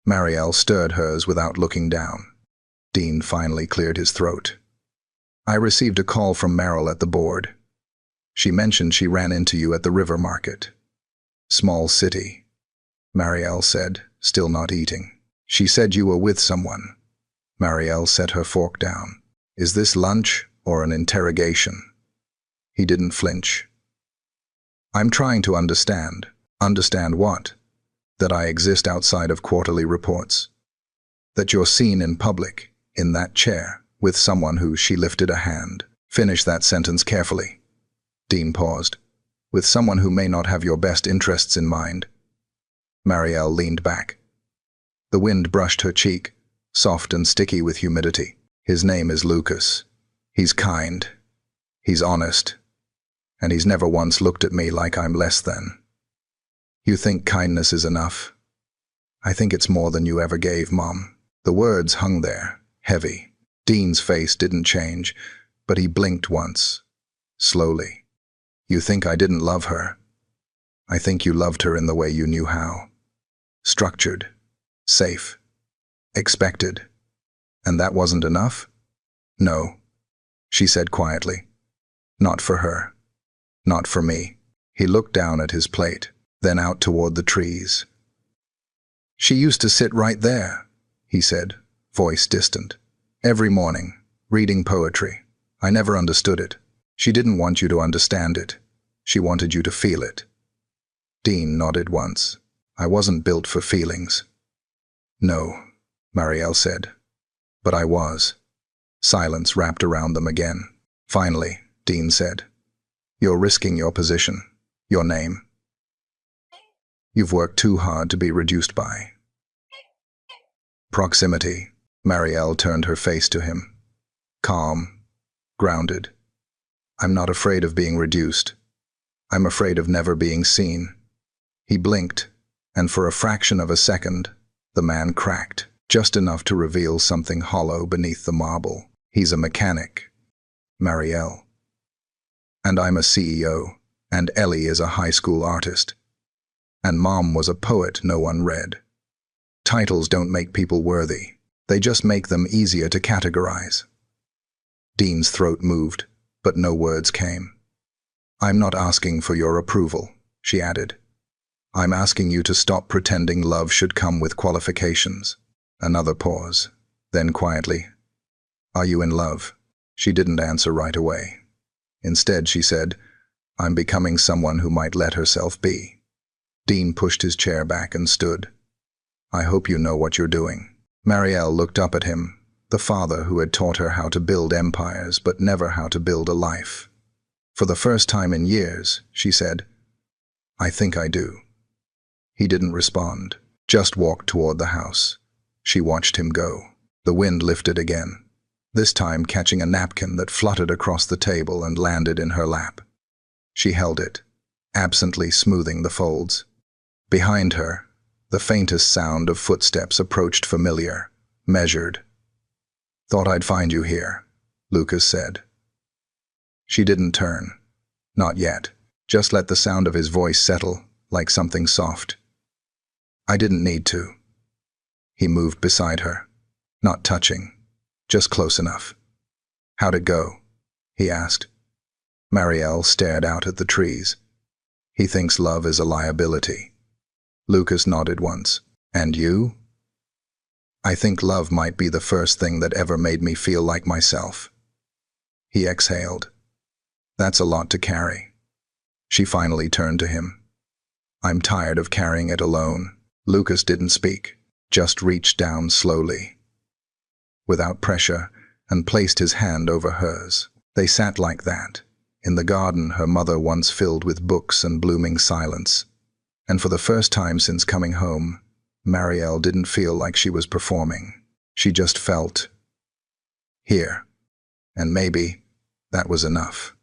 Marielle stirred hers without looking down. Dean finally cleared his throat. I received a call from Meryl at the board. She mentioned she ran into you at the river market. Small city, Marielle said, still not eating. She said you were with someone. Marielle set her fork down. Is this lunch or an interrogation? He didn't flinch. I'm trying to understand. Understand what? That I exist outside of quarterly reports. That you're seen in public, in that chair, with someone who she lifted a hand. Finish that sentence carefully. Dean paused. with someone who may not have your best interests in mind. Marielle leaned back. The wind brushed her cheek, soft and sticky with humidity. His name is Lucas. He's kind. He's honest. And he's never once looked at me like I'm less than. You think kindness is enough? I think it's more than you ever gave, Mom. The words hung there, heavy. Dean's face didn't change, but he blinked once, slowly. You think I didn't love her? I think you loved her in the way you knew how. Structured, safe, expected. And that wasn't enough? No, she said quietly. Not for her. Not for me. He looked down at his plate, then out toward the trees. She used to sit right there, he said, voice distant. Every morning, reading poetry. I never understood it. She didn't want you to understand it. She wanted you to feel it. Dean nodded once. I wasn't built for feelings. No, Marielle said. But I was. Silence wrapped around them again. Finally, Dean said, You're risking your position, your name. You've worked too hard to be reduced by. Proximity. Marielle turned her face to him. Calm, grounded. I'm not afraid of being reduced. I'm afraid of never being seen. He blinked, and for a fraction of a second, the man cracked, just enough to reveal something hollow beneath the marble. He's a mechanic. Marielle. And I'm a CEO, and Ellie is a high school artist. And Mom was a poet no one read. Titles don't make people worthy. They just make them easier to categorize. Dean's throat moved, but no words came. I'm not asking for your approval, she added. I'm asking you to stop pretending love should come with qualifications. Another pause, then quietly, Are you in love? She didn't answer right away. Instead, she said, I'm becoming someone who might let herself be. Dean pushed his chair back and stood. I hope you know what you're doing. Marielle looked up at him, the father who had taught her how to build empires but never how to build a life. For the first time in years, she said, I think I do. He didn't respond, just walked toward the house. She watched him go. The wind lifted again, this time catching a napkin that fluttered across the table and landed in her lap. She held it, absently smoothing the folds. Behind her, the faintest sound of footsteps approached familiar, measured. Thought I'd find you here, Lucas said. She didn't turn. Not yet. Just let the sound of his voice settle, like something soft. I didn't need to. He moved beside her, not touching, just close enough. How'd it go? He asked. Marielle stared out at the trees. He thinks love is a liability. Lucas nodded once. And you? I think love might be the first thing that ever made me feel like myself. He exhaled. That's a lot to carry. She finally turned to him. I'm tired of carrying it alone. Lucas didn't speak, just reached down slowly, without pressure, and placed his hand over hers. They sat like that, in the garden her mother once filled with books and blooming silence. And for the first time since coming home, Marielle didn't feel like she was performing. She just felt here. And maybe that was enough.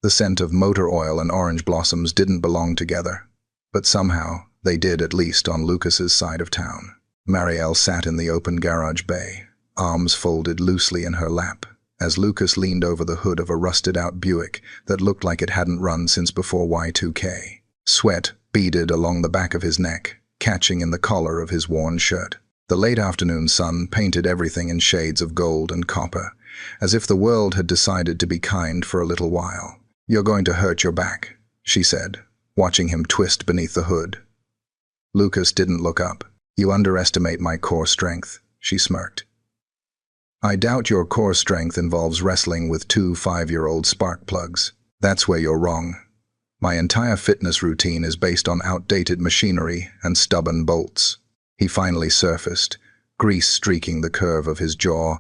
The scent of motor oil and orange blossoms didn't belong together, but somehow they did, at least on Lucas's side of town. Marielle sat in the open garage bay, arms folded loosely in her lap, as Lucas leaned over the hood of a rusted-out Buick that looked like it hadn't run since before Y2K. Sweat beaded along the back of his neck, catching in the collar of his worn shirt. The late afternoon sun painted everything in shades of gold and copper, as if the world had decided to be kind for a little while. You're going to hurt your back, she said, watching him twist beneath the hood. Lucas didn't look up. You underestimate my core strength, she smirked. I doubt your core strength involves wrestling with 2 5-year-old spark plugs. That's where you're wrong. My entire fitness routine is based on outdated machinery and stubborn bolts. He finally surfaced, grease streaking the curve of his jaw,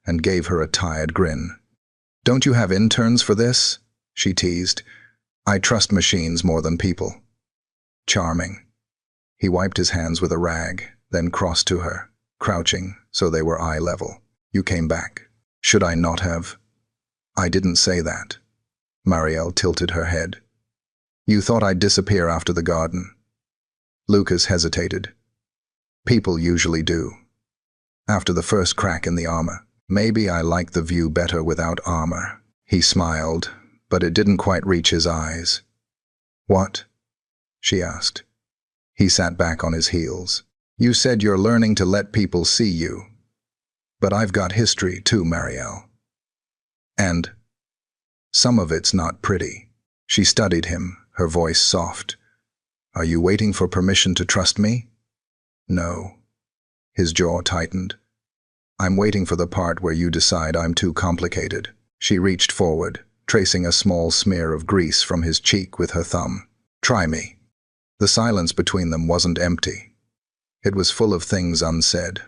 and gave her a tired grin. Don't you have interns for this? She teased. I trust machines more than people. Charming. He wiped his hands with a rag, then crossed to her, crouching so they were eye level. You came back. Should I not have? I didn't say that. Marielle tilted her head. You thought I'd disappear after the garden. Lucas hesitated. People usually do. After the first crack in the armor. Maybe I like the view better without armor. He smiled, but it didn't quite reach his eyes. What? She asked. He sat back on his heels. You said you're learning to let people see you. But I've got history too, Marielle. And some of it's not pretty. She studied him, her voice soft. Are you waiting for permission to trust me? No. His jaw tightened. I'm waiting for the part where you decide I'm too complicated. She reached forward, tracing a small smear of grease from his cheek with her thumb. Try me. The silence between them wasn't empty. It was full of things unsaid,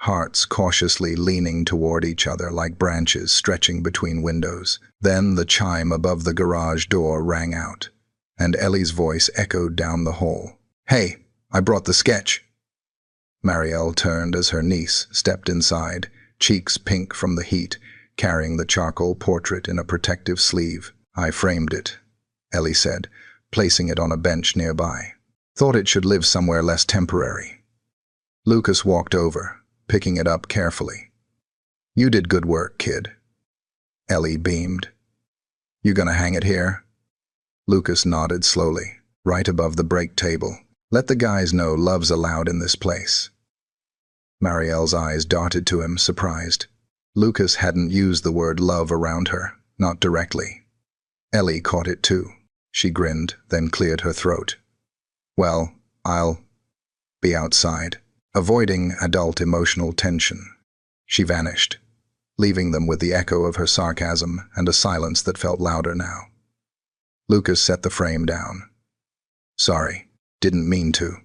hearts cautiously leaning toward each other like branches stretching between windows. Then the chime above the garage door rang out, and Ellie's voice echoed down the hall. Hey, I brought the sketch. Marielle turned as her niece stepped inside, cheeks pink from the heat, carrying the charcoal portrait in a protective sleeve. I framed it, Ellie said, placing it on a bench nearby. Thought it should live somewhere less temporary. Lucas walked over, picking it up carefully. You did good work, kid. Ellie beamed. You gonna hang it here? Lucas nodded slowly, right above the break table. Let the guys know love's allowed in this place. Marielle's eyes darted to him, surprised. Lucas hadn't used the word love around her, not directly. Ellie caught it too. She grinned, then cleared her throat. Well, I'll be outside. Avoiding adult emotional tension. She vanished, leaving them with the echo of her sarcasm and a silence that felt louder now. Lucas set the frame down. Sorry, didn't mean to.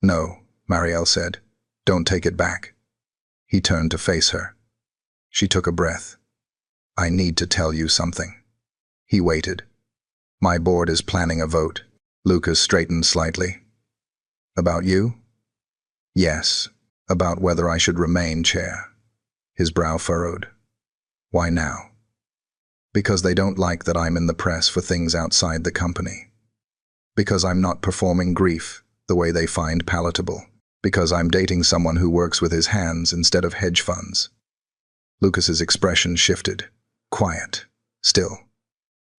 No, Marielle said. Don't take it back. He turned to face her. She took a breath. I need to tell you something. He waited. My board is planning a vote. Lucas straightened slightly. About you? Yes, about whether I should remain chair. His brow furrowed. Why now? Because they don't like that I'm in the press for things outside the company. Because I'm not performing grief the way they find palatable. Because I'm dating someone who works with his hands instead of hedge funds. Lucas's expression shifted. Quiet. Still.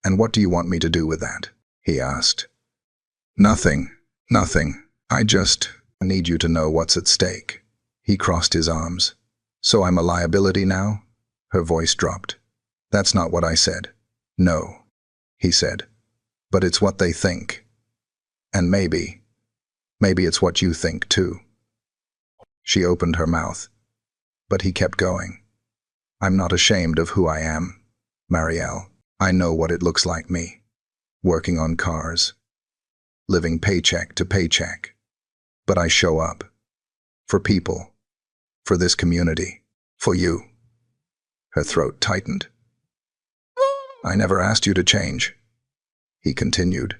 And what do you want me to do with that? He asked. Nothing. I just need you to know what's at stake. He crossed his arms. So I'm a liability now? Her voice dropped. That's not what I said. No, he said. But it's what they think. And maybe it's what you think too. She opened her mouth, but he kept going. I'm not ashamed of who I am, Marielle. I know what it looks like me. Working on cars. Living paycheck to paycheck. But I show up. For people. For this community. For you. Her throat tightened. I never asked you to change. He continued,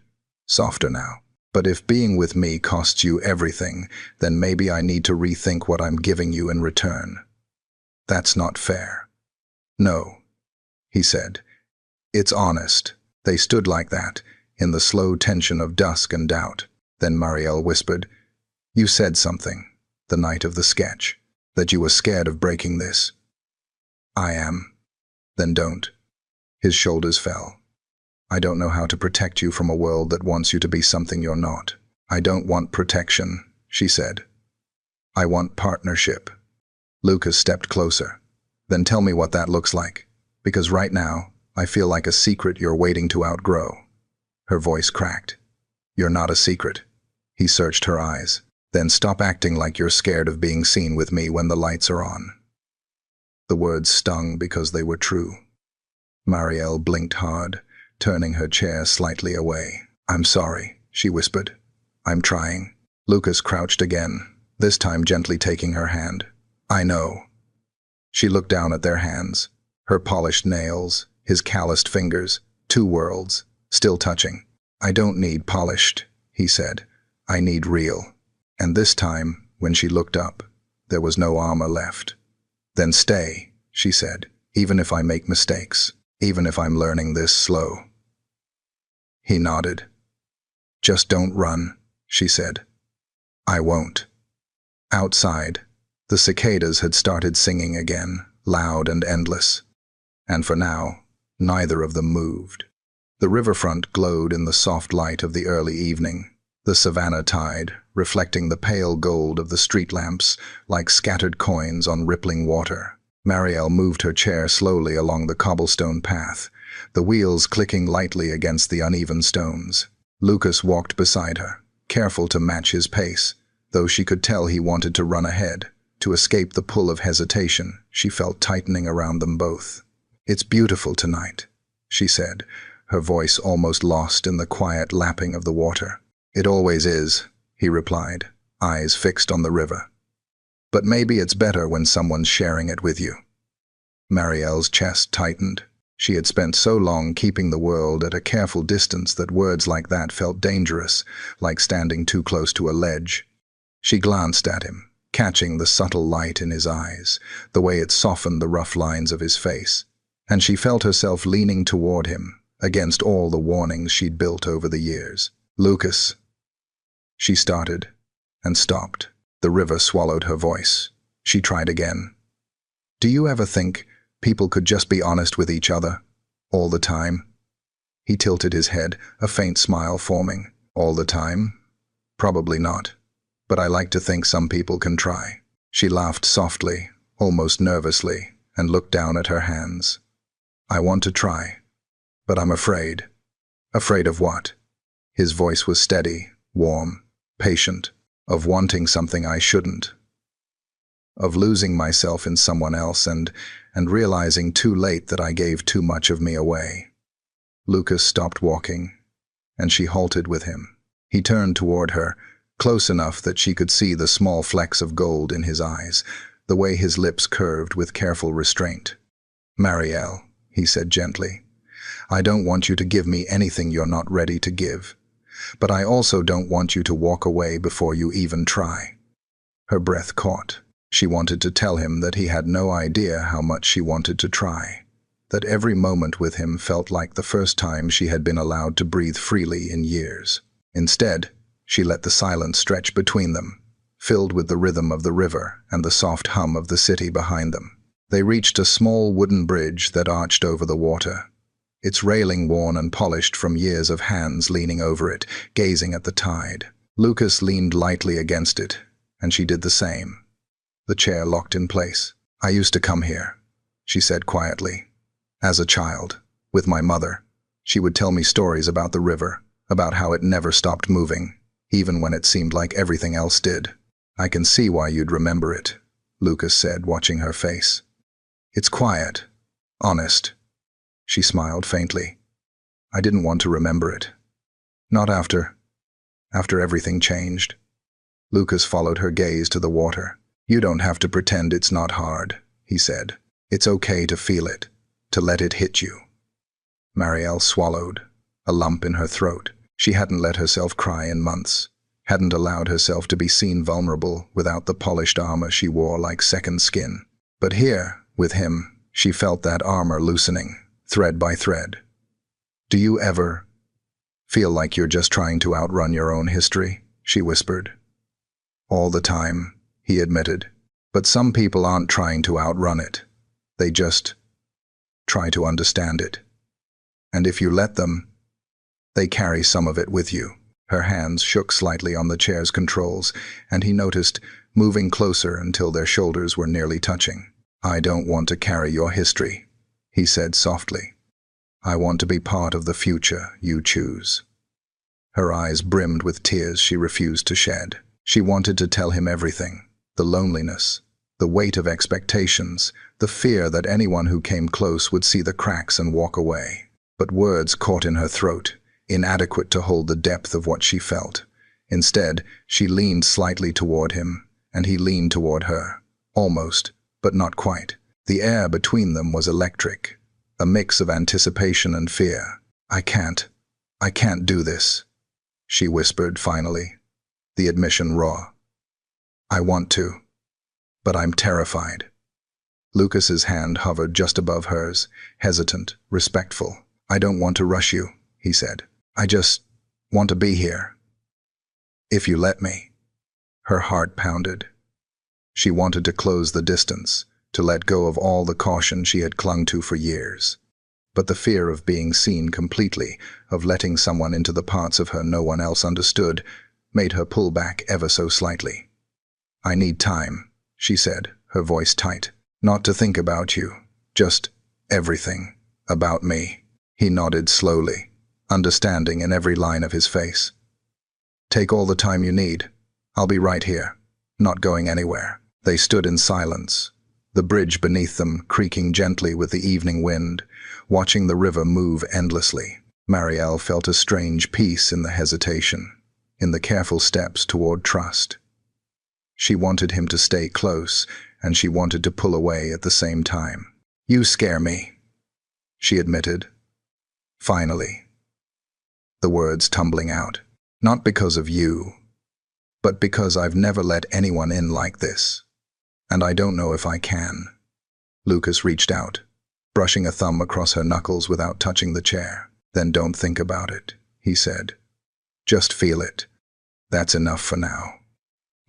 softer now. But if being with me costs you everything, then maybe I need to rethink what I'm giving you in return. That's not fair. No, he said. It's honest. They stood like that, in the slow tension of dusk and doubt. Then Marielle whispered, You said something, the night of the sketch, that you were scared of breaking this. I am. Then don't. His shoulders fell. I don't know how to protect you from a world that wants you to be something you're not. I don't want protection, she said. I want partnership. Lucas stepped closer. Then tell me what that looks like, because right now, I feel like a secret you're waiting to outgrow. Her voice cracked. You're not a secret. He searched her eyes. Then stop acting like you're scared of being seen with me when the lights are on. The words stung because they were true. Marielle blinked hard, turning her chair slightly away. I'm sorry, she whispered. I'm trying. Lucas crouched again, this time gently taking her hand. I know. She looked down at their hands, her polished nails, his calloused fingers, two worlds, still touching. "I don't need polished," he said. "I need real." And this time, when she looked up, there was no armor left. "Then stay," she said, "even if I make mistakes, even if I'm learning this slow." He nodded. "Just don't run," she said. "I won't." Outside, the cicadas had started singing again, loud and endless. And for now, neither of them moved. The riverfront glowed in the soft light of the early evening, the savannah tide reflecting the pale gold of the street lamps like scattered coins on rippling water. Marielle moved her chair slowly along the cobblestone path, the wheels clicking lightly against the uneven stones. Lucas walked beside her, careful to match his pace, though she could tell he wanted to run ahead, to escape the pull of hesitation she felt tightening around them both. "It's beautiful tonight," she said, her voice almost lost in the quiet lapping of the water. "It always is," he replied, eyes fixed on the river. "But maybe it's better when someone's sharing it with you." Marielle's chest tightened. She had spent so long keeping the world at a careful distance that words like that felt dangerous, like standing too close to a ledge. She glanced at him, catching the subtle light in his eyes, the way it softened the rough lines of his face, and she felt herself leaning toward him, against all the warnings she'd built over the years. "Lucas," she started, and stopped. The river swallowed her voice. She tried again. "Do you ever think people could just be honest with each other, all the time?" He tilted his head, a faint smile forming. "All the time? Probably not. But I like to think some people can try." She laughed softly, almost nervously, and looked down at her hands. "I want to try, but I'm afraid." "Afraid of what?" His voice was steady, warm, patient. "Of wanting something I shouldn't. Of losing myself in someone else and realizing too late that I gave too much of me away." Lucas stopped walking, and she halted with him. He turned toward her, close enough that she could see the small flecks of gold in his eyes, the way his lips curved with careful restraint. "Marielle," he said gently, "I don't want you to give me anything you're not ready to give. But I also don't want you to walk away before you even try." Her breath caught. She wanted to tell him that he had no idea how much she wanted to try, that every moment with him felt like the first time she had been allowed to breathe freely in years. Instead, she let the silence stretch between them, filled with the rhythm of the river and the soft hum of the city behind them. They reached a small wooden bridge that arched over the water, its railing worn and polished from years of hands leaning over it, gazing at the tide. Lucas leaned lightly against it, and she did the same. The chair locked in place. "I used to come here," she said quietly. "As a child, with my mother. She would tell me stories about the river, about how it never stopped moving, even when it seemed like everything else did." "I can see why you'd remember it," Lucas said, watching her face. "It's quiet, honest." She smiled faintly. "I didn't want to remember it. Not after everything changed." Lucas followed her gaze to the water. "You don't have to pretend it's not hard," he said. "It's okay to feel it, to let it hit you." Marielle swallowed, a lump in her throat. She hadn't let herself cry in months, hadn't allowed herself to be seen vulnerable without the polished armor she wore like second skin. But here, with him, she felt that armor loosening, thread by thread. "Do you ever feel like you're just trying to outrun your own history?" she whispered. "All the time," he admitted. "But some people aren't trying to outrun it. They just try to understand it. And if you let them, they carry some of it with you." Her hands shook slightly on the chair's controls, and he noticed, moving closer until their shoulders were nearly touching. "I don't want to carry your history," he said softly. "I want to be part of the future you choose." Her eyes brimmed with tears she refused to shed. She wanted to tell him everything, the loneliness, the weight of expectations, the fear that anyone who came close would see the cracks and walk away. But words caught in her throat, inadequate to hold the depth of what she felt. Instead, she leaned slightly toward him, and he leaned toward her, almost, but not quite. The air between them was electric, a mix of anticipation and fear. "I can't," I can't do this, she whispered finally, the admission raw. I want to, but I'm terrified. Lucas's hand hovered just above hers, hesitant, respectful. I don't want to rush you, he said. I just want to be here. If you let me. Her heart pounded. She wanted to close the distance, to let go of all the caution she had clung to for years. But the fear of being seen completely, of letting someone into the parts of her no one else understood, made her pull back ever so slightly. I need time, she said, her voice tight. Not to think about you, just everything about me. He nodded slowly, understanding in every line of his face. Take all the time you need. I'll be right here, not going anywhere. They stood in silence, the bridge beneath them creaking gently with the evening wind, watching the river move endlessly. Marielle felt a strange peace in the hesitation, in the careful steps toward trust. She wanted him to stay close, and she wanted to pull away at the same time. You scare me, she admitted. Finally, the words tumbling out. Not because of you, but because I've never let anyone in like this. And I don't know if I can. Lucas reached out, brushing a thumb across her knuckles without touching the chair. Then don't think about it, he said. Just feel it. That's enough for now.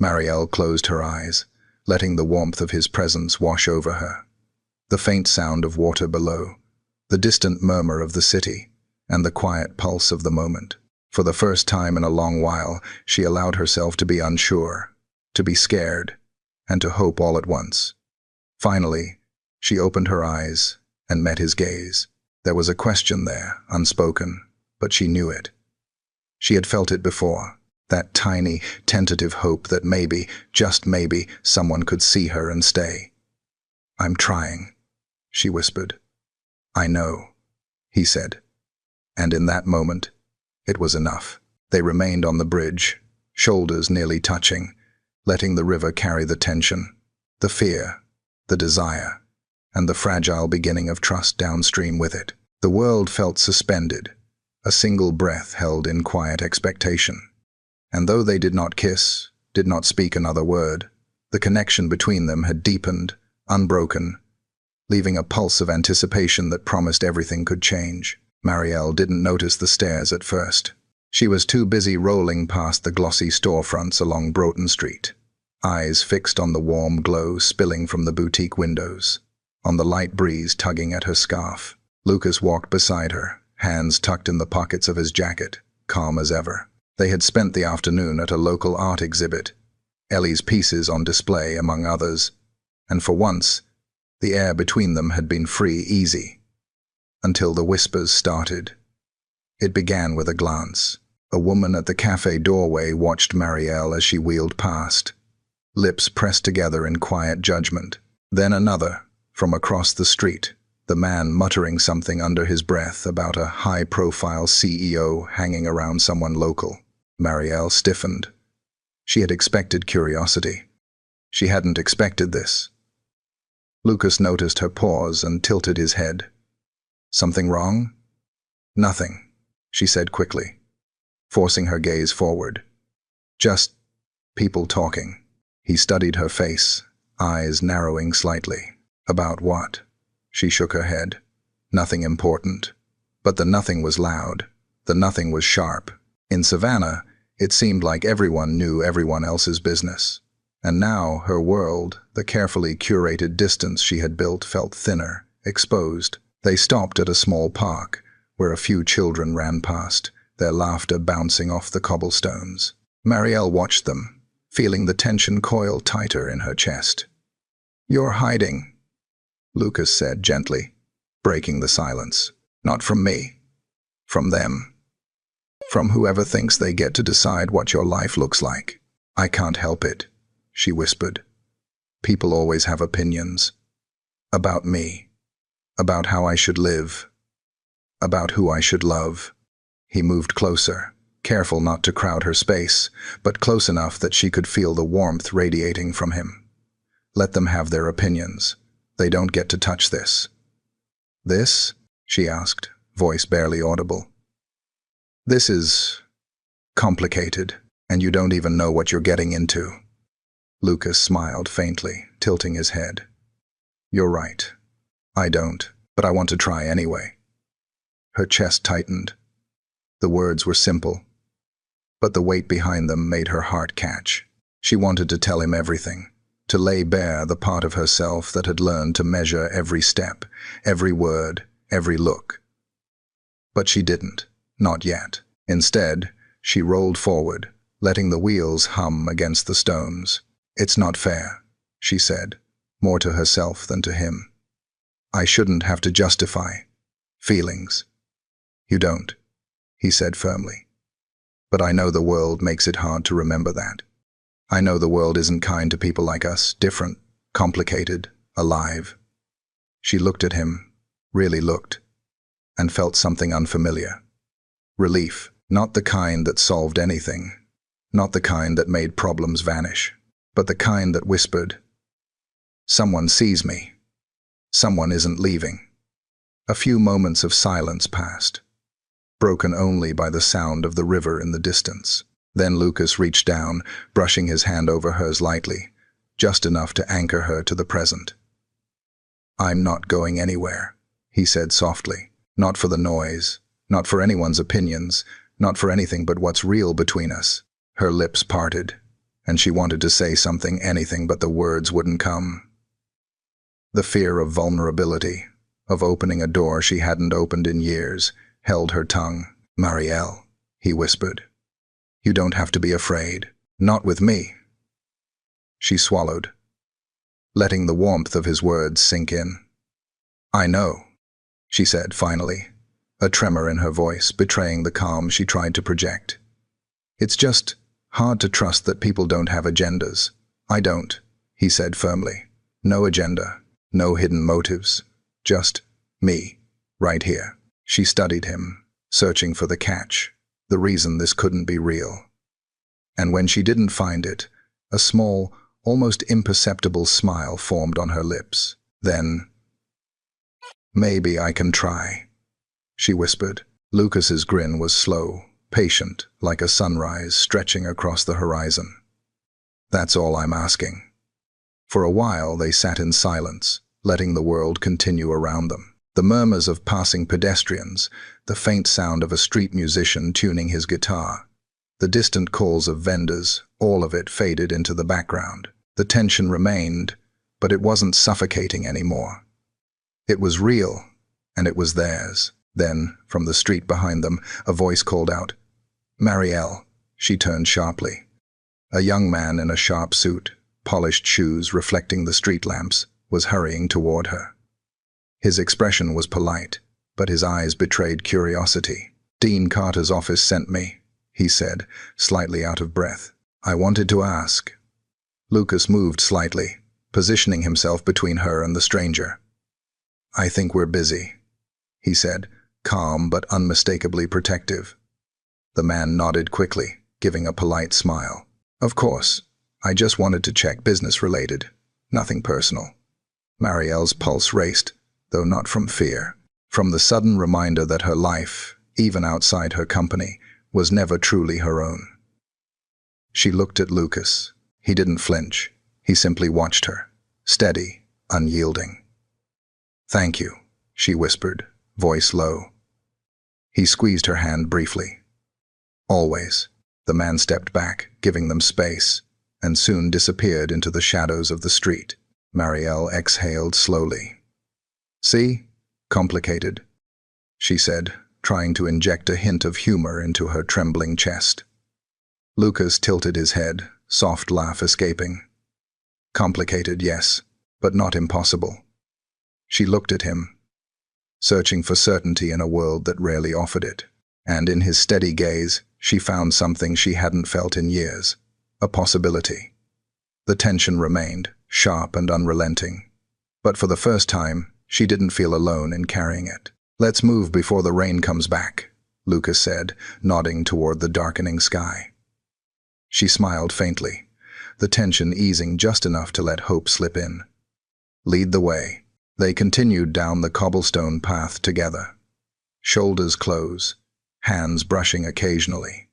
Marielle closed her eyes, letting the warmth of his presence wash over her. The faint sound of water below, the distant murmur of the city, and the quiet pulse of the moment. For the first time in a long while, she allowed herself to be unsure, to be scared, and to hope all at once. Finally, she opened her eyes and met his gaze. There was a question there, unspoken, but she knew it. She had felt it before, that tiny, tentative hope that maybe, just maybe, someone could see her and stay. I'm trying, she whispered. I know, he said. And in that moment, it was enough. They remained on the bridge, shoulders nearly touching, letting the river carry the tension, the fear, the desire, and the fragile beginning of trust downstream with it. The world felt suspended, a single breath held in quiet expectation. And though they did not kiss, did not speak another word, the connection between them had deepened, unbroken, leaving a pulse of anticipation that promised everything could change. Marielle didn't notice the stairs at first. She was too busy rolling past the glossy storefronts along Broughton Street, eyes fixed on the warm glow spilling from the boutique windows, on the light breeze tugging at her scarf. Lucas walked beside her, hands tucked in the pockets of his jacket, calm as ever. They had spent the afternoon at a local art exhibit, Ellie's pieces on display among others, and for once, the air between them had been free, easy, until the whispers started. It began with a glance. A woman at the cafe doorway watched Marielle as she wheeled past, lips pressed together in quiet judgment. Then another, from across the street, the man muttering something under his breath about a high-profile CEO hanging around someone local. Marielle stiffened. She had expected curiosity. She hadn't expected this. Lucas noticed her pause and tilted his head. Something wrong? Nothing, she said quickly, forcing her gaze forward. Just people talking. He studied her face, eyes narrowing slightly. About what? She shook her head. Nothing important. But the nothing was loud. The nothing was sharp. In Savannah, it seemed like everyone knew everyone else's business. And now her world, the carefully curated distance she had built, felt thinner, exposed. They stopped at a small park, where a few children ran past, their laughter bouncing off the cobblestones. Marielle watched them, feeling the tension coil tighter in her chest. You're hiding, Lucas said gently, breaking the silence. Not from me. From them. From whoever thinks they get to decide what your life looks like. I can't help it, she whispered. People always have opinions. About me. About how I should live. About who I should love. He moved closer, careful not to crowd her space, but close enough that she could feel the warmth radiating from him. Let them have their opinions. They don't get to touch this. This? She asked, voice barely audible. This is complicated, and you don't even know what you're getting into. Lucas smiled faintly, tilting his head. You're right. I don't, but I want to try anyway. Her chest tightened. The words were simple, but the weight behind them made her heart catch. She wanted to tell him everything, to lay bare the part of herself that had learned to measure every step, every word, every look. But she didn't, not yet. Instead, she rolled forward, letting the wheels hum against the stones. It's not fair, she said, more to herself than to him. I shouldn't have to justify feelings. You don't, he said firmly. But I know the world makes it hard to remember that. I know the world isn't kind to people like us, different, complicated, alive. She looked at him, really looked, and felt something unfamiliar. Relief, not the kind that solved anything, not the kind that made problems vanish, but the kind that whispered, someone sees me. Someone isn't leaving. A few moments of silence passed, broken only by the sound of the river in the distance. Then Lucas reached down, brushing his hand over hers lightly, just enough to anchor her to the present. I'm not going anywhere, he said softly. Not for the noise, not for anyone's opinions, not for anything but what's real between us. Her lips parted, and she wanted to say something, anything, but the words wouldn't come. The fear of vulnerability, of opening a door she hadn't opened in years, held her tongue. Marielle, he whispered. You don't have to be afraid. Not with me. She swallowed, letting the warmth of his words sink in. I know, she said finally, a tremor in her voice betraying the calm she tried to project. It's just hard to trust that people don't have agendas. I don't, he said firmly. No agenda, no hidden motives, just me, right here. She studied him, searching for the catch, the reason this couldn't be real. And when she didn't find it, a small, almost imperceptible smile formed on her lips. Then, maybe I can try, she whispered. Lucas's grin was slow, patient, like a sunrise stretching across the horizon. That's all I'm asking. For a while they sat in silence, letting the world continue around them. The murmurs of passing pedestrians, the faint sound of a street musician tuning his guitar, the distant calls of vendors, all of it faded into the background. The tension remained, but it wasn't suffocating anymore. It was real, and it was theirs. Then, from the street behind them, a voice called out, Marielle. She turned sharply. A young man in a sharp suit, polished shoes reflecting the street lamps, was hurrying toward her. His expression was polite, but his eyes betrayed curiosity. Dean Carter's office sent me, he said, slightly out of breath. I wanted to ask. Lucas moved slightly, positioning himself between her and the stranger. I think we're busy, he said, calm but unmistakably protective. The man nodded quickly, giving a polite smile. Of course, I just wanted to check business-related, nothing personal. Marielle's pulse raced, though not from fear, from the sudden reminder that her life, even outside her company, was never truly her own. She looked at Lucas. He didn't flinch. He simply watched her, steady, unyielding. Thank you, she whispered, voice low. He squeezed her hand briefly. Always. The man stepped back, giving them space, and soon disappeared into the shadows of the street. Marielle exhaled slowly. See? Complicated, she said, trying to inject a hint of humor into her trembling chest. Lucas tilted his head, soft laugh escaping. Complicated, yes, but not impossible. She looked at him, searching for certainty in a world that rarely offered it. And in his steady gaze, she found something she hadn't felt in years, a possibility. The tension remained, sharp and unrelenting. But for the first time, she didn't feel alone in carrying it. Let's move before the rain comes back, Lucas said, nodding toward the darkening sky. She smiled faintly, the tension easing just enough to let hope slip in. Lead the way. They continued down the cobblestone path together. Shoulders close, hands brushing occasionally.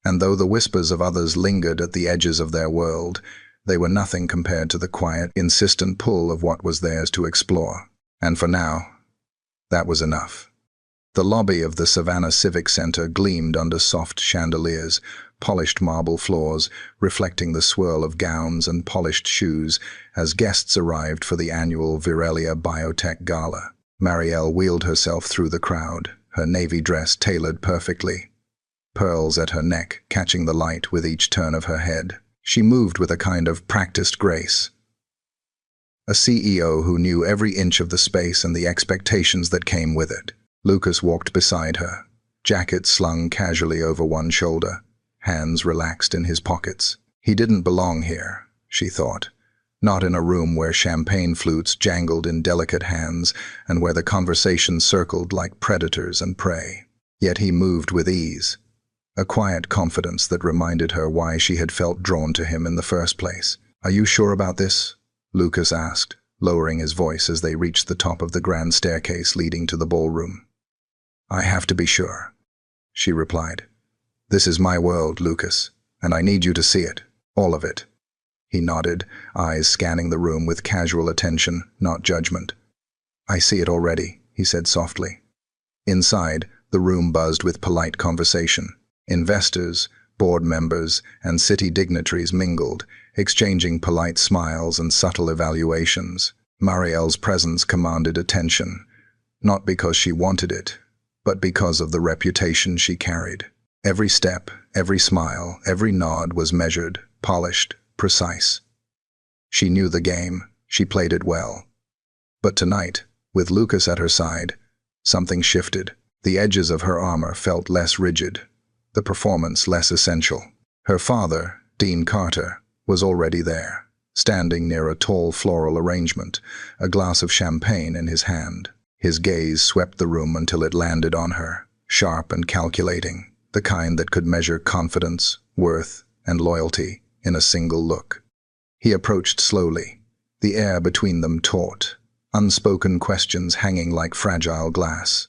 And though the whispers of others lingered at the edges of their world, they were nothing compared to the quiet, insistent pull of what was theirs to explore. And for now, that was enough. The lobby of the Savannah Civic Center gleamed under soft chandeliers, polished marble floors, reflecting the swirl of gowns and polished shoes as guests arrived for the annual Virelia Biotech Gala. Marielle wheeled herself through the crowd, her navy dress tailored perfectly, pearls at her neck catching the light with each turn of her head. She moved with a kind of practiced grace. A CEO who knew every inch of the space and the expectations that came with it. Lucas walked beside her, jacket slung casually over one shoulder, hands relaxed in his pockets. He didn't belong here, she thought, not in a room where champagne flutes jangled in delicate hands and where the conversation circled like predators and prey. Yet he moved with ease, a quiet confidence that reminded her why she had felt drawn to him in the first place. "Are you sure about this?" Lucas asked, lowering his voice as they reached the top of the grand staircase leading to the ballroom. "I have to be sure," she replied. "This is my world, Lucas, and I need you to see it, all of it." He nodded, eyes scanning the room with casual attention, not judgment. "I see it already," he said softly. Inside, the room buzzed with polite conversation. Investors, board members, and city dignitaries mingled, exchanging polite smiles and subtle evaluations. Marielle's presence commanded attention, not because she wanted it, but because of the reputation she carried. Every step, every smile, every nod was measured, polished, precise. She knew the game, she played it well. But tonight, with Lucas at her side, something shifted. The edges of her armor felt less rigid, the performance less essential. Her father, Dean Carter, was already there, standing near a tall floral arrangement, a glass of champagne in his hand. His gaze swept the room until it landed on her, sharp and calculating, the kind that could measure confidence, worth, and loyalty in a single look. He approached slowly, the air between them taut, unspoken questions hanging like fragile glass.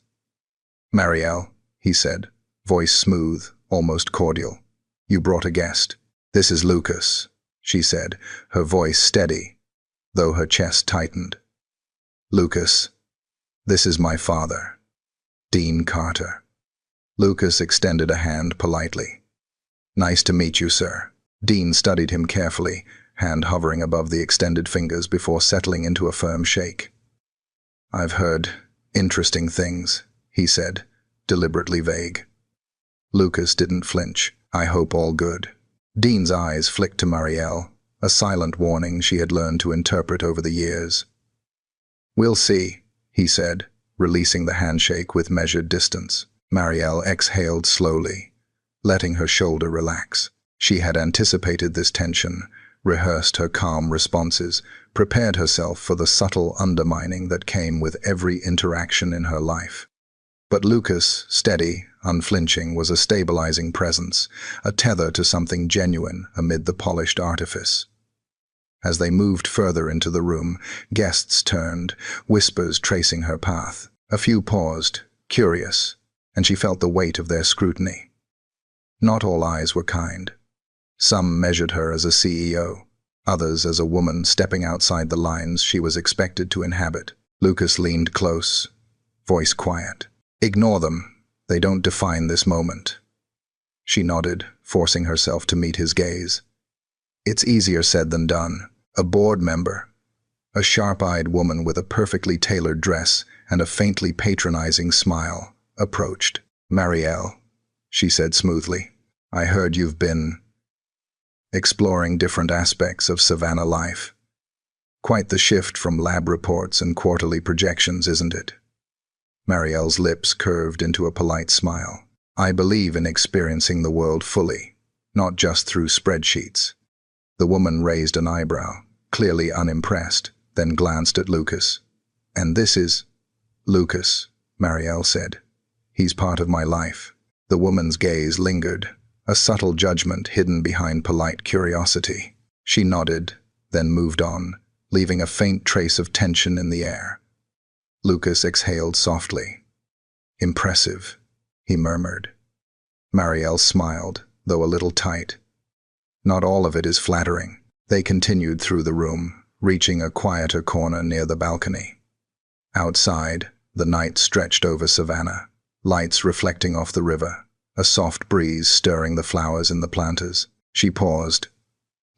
"Marielle," he said, voice smooth, almost cordial. "You brought a guest." "This is Lucas," she said, her voice steady, though her chest tightened. "Lucas, this is my father, Dean Carter." Lucas extended a hand politely. "Nice to meet you, sir." Dean studied him carefully, hand hovering above the extended fingers before settling into a firm shake. "I've heard interesting things," he said, deliberately vague. Lucas didn't flinch. "I hope all good." Dean's eyes flicked to Marielle, a silent warning she had learned to interpret over the years. "We'll see," he said, releasing the handshake with measured distance. Marielle exhaled slowly, letting her shoulder relax. She had anticipated this tension, rehearsed her calm responses, prepared herself for the subtle undermining that came with every interaction in her life. But Lucas, steady, unflinching, was a stabilizing presence, a tether to something genuine amid the polished artifice. As they moved further into the room, guests turned, whispers tracing her path. A few paused, curious, and she felt the weight of their scrutiny. Not all eyes were kind. Some measured her as a CEO, others as a woman stepping outside the lines she was expected to inhabit. Lucas leaned close, voice quiet. "Ignore them. They don't define this moment." She nodded, forcing herself to meet his gaze. It's easier said than done. A board member, a sharp-eyed woman with a perfectly tailored dress and a faintly patronizing smile, approached. "Marielle," she said smoothly, "I heard you've been exploring different aspects of Savannah life. Quite the shift from lab reports and quarterly projections, isn't it?" Marielle's lips curved into a polite smile. "I believe in experiencing the world fully, not just through spreadsheets." The woman raised an eyebrow, clearly unimpressed, then glanced at Lucas. "And this is Lucas," Marielle said. "He's part of my life." The woman's gaze lingered, a subtle judgment hidden behind polite curiosity. She nodded, then moved on, leaving a faint trace of tension in the air. Lucas exhaled softly. "Impressive," he murmured. Marielle smiled, though a little tight. Not all of it is flattering. They continued through the room, reaching a quieter corner near the balcony. Outside, the night stretched over Savannah, lights reflecting off the river, a soft breeze stirring the flowers in the planters. She paused,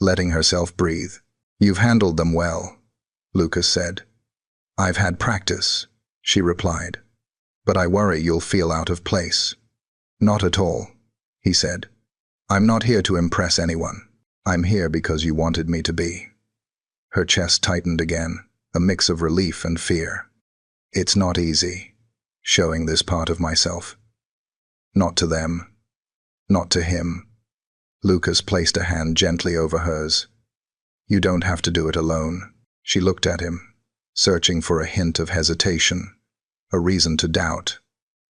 letting herself breathe. "You've handled them well," Lucas said. "I've had practice," she replied. "But I worry you'll feel out of place." "Not at all," he said. "I'm not here to impress anyone. I'm here because you wanted me to be." Her chest tightened again, a mix of relief and fear. "It's not easy, showing this part of myself. Not to them. Not to him." Lucas placed a hand gently over hers. "You don't have to do it alone." She looked at him, searching for a hint of hesitation, a reason to doubt,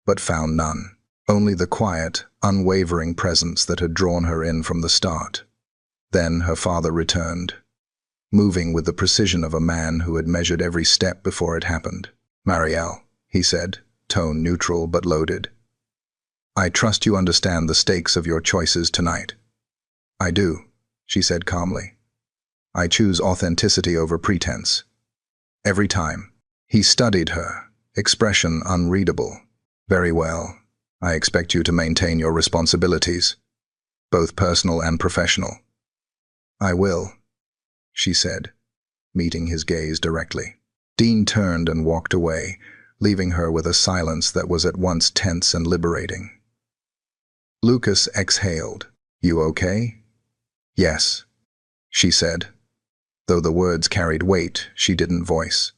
but found none. Only the quiet, unwavering presence that had drawn her in from the start. Then her father returned, moving with the precision of a man who had measured every step before it happened. "Marielle," he said, tone neutral but loaded. "I trust you understand the stakes of your choices tonight." "I do," she said calmly. "I choose authenticity over pretense. Every time." He studied her, expression unreadable. "Very well. I expect you to maintain your responsibilities, both personal and professional." "I will," she said, meeting his gaze directly. Dean turned and walked away, leaving her with a silence that was at once tense and liberating. Lucas exhaled. "You okay?" "Yes," she said, though the words carried weight she didn't voice.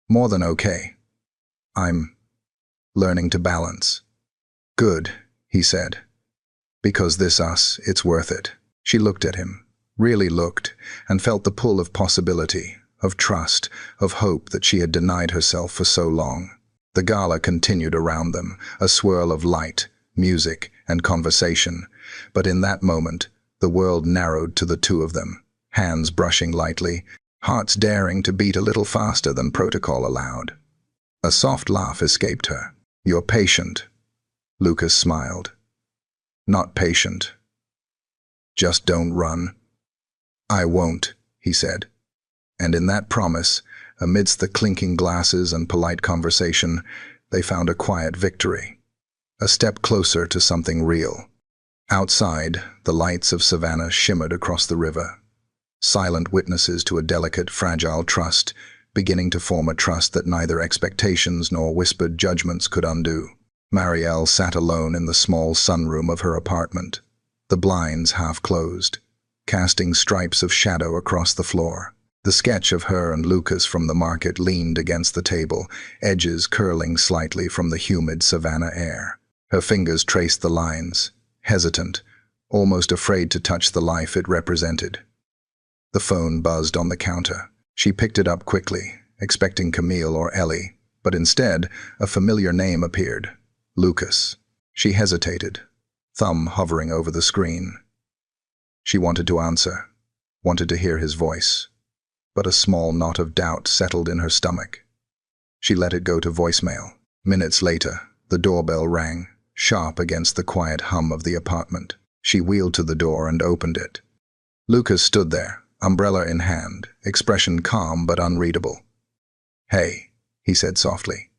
"More than okay. I'm learning to balance." "Good," he said. "Because it's worth it." She looked at him, really looked, and felt the pull of possibility, of trust, of hope that she had denied herself for so long. The gala continued around them, a swirl of light, music, and conversation, but in that moment, the world narrowed to the two of them, hands brushing lightly, hearts daring to beat a little faster than protocol allowed. A soft laugh escaped her. "You're patient," Lucas smiled. "Not patient. Just don't run." "I won't," he said. And in that promise, amidst the clinking glasses and polite conversation, they found a quiet victory. A step closer to something real. Outside, the lights of Savannah shimmered across the river, silent witnesses to a delicate, fragile trust, beginning to form a trust that neither expectations nor whispered judgments could undo. Marielle sat alone in the small sunroom of her apartment, the blinds half closed, casting stripes of shadow across the floor. The sketch of her and Lucas from the market leaned against the table, edges curling slightly from the humid Savannah air. Her fingers traced the lines, hesitant, almost afraid to touch the life it represented. The phone buzzed on the counter. She picked it up quickly, expecting Camille or Ellie, but instead, a familiar name appeared. Lucas. She hesitated, thumb hovering over the screen. She wanted to answer, wanted to hear his voice, but a small knot of doubt settled in her stomach. She let it go to voicemail. Minutes later, the doorbell rang, sharp against the quiet hum of the apartment. She wheeled to the door and opened it. Lucas stood there, umbrella in hand, expression calm but unreadable. "Hey," he said softly.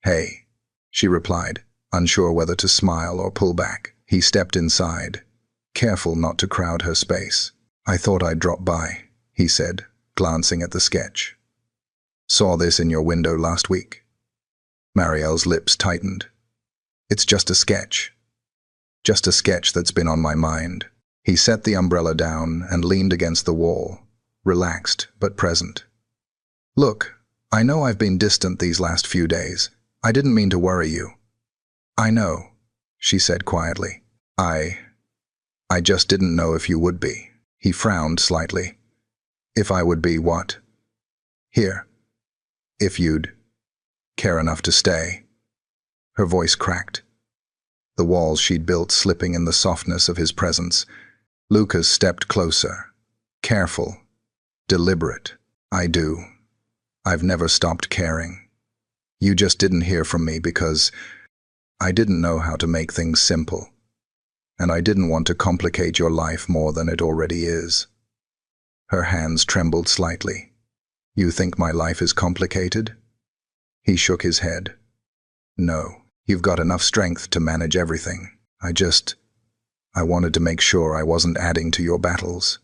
"Hey," she replied, unsure whether to smile or pull back. He stepped inside, careful not to crowd her space. "I thought I'd drop by," he said, glancing at the sketch. "Saw this in your window last week." Marielle's lips tightened. "It's just a sketch. Just a sketch that's been on my mind." He set the umbrella down and leaned against the wall, relaxed but present. "Look, I know I've been distant these last few days. I didn't mean to worry you." "I know," she said quietly. I just didn't know if you would be." He frowned slightly. "If I would be what?" "Here. If you'd care enough to stay." Her voice cracked, the walls she'd built slipping in the softness of his presence. Lucas stepped closer, careful, deliberate. "I do. I've never stopped caring. You just didn't hear from me because I didn't know how to make things simple, and I didn't want to complicate your life more than it already is." Her hands trembled slightly. "You think my life is complicated?" He shook his head. "No, you've got enough strength to manage everything. I wanted to make sure I wasn't adding to your battles."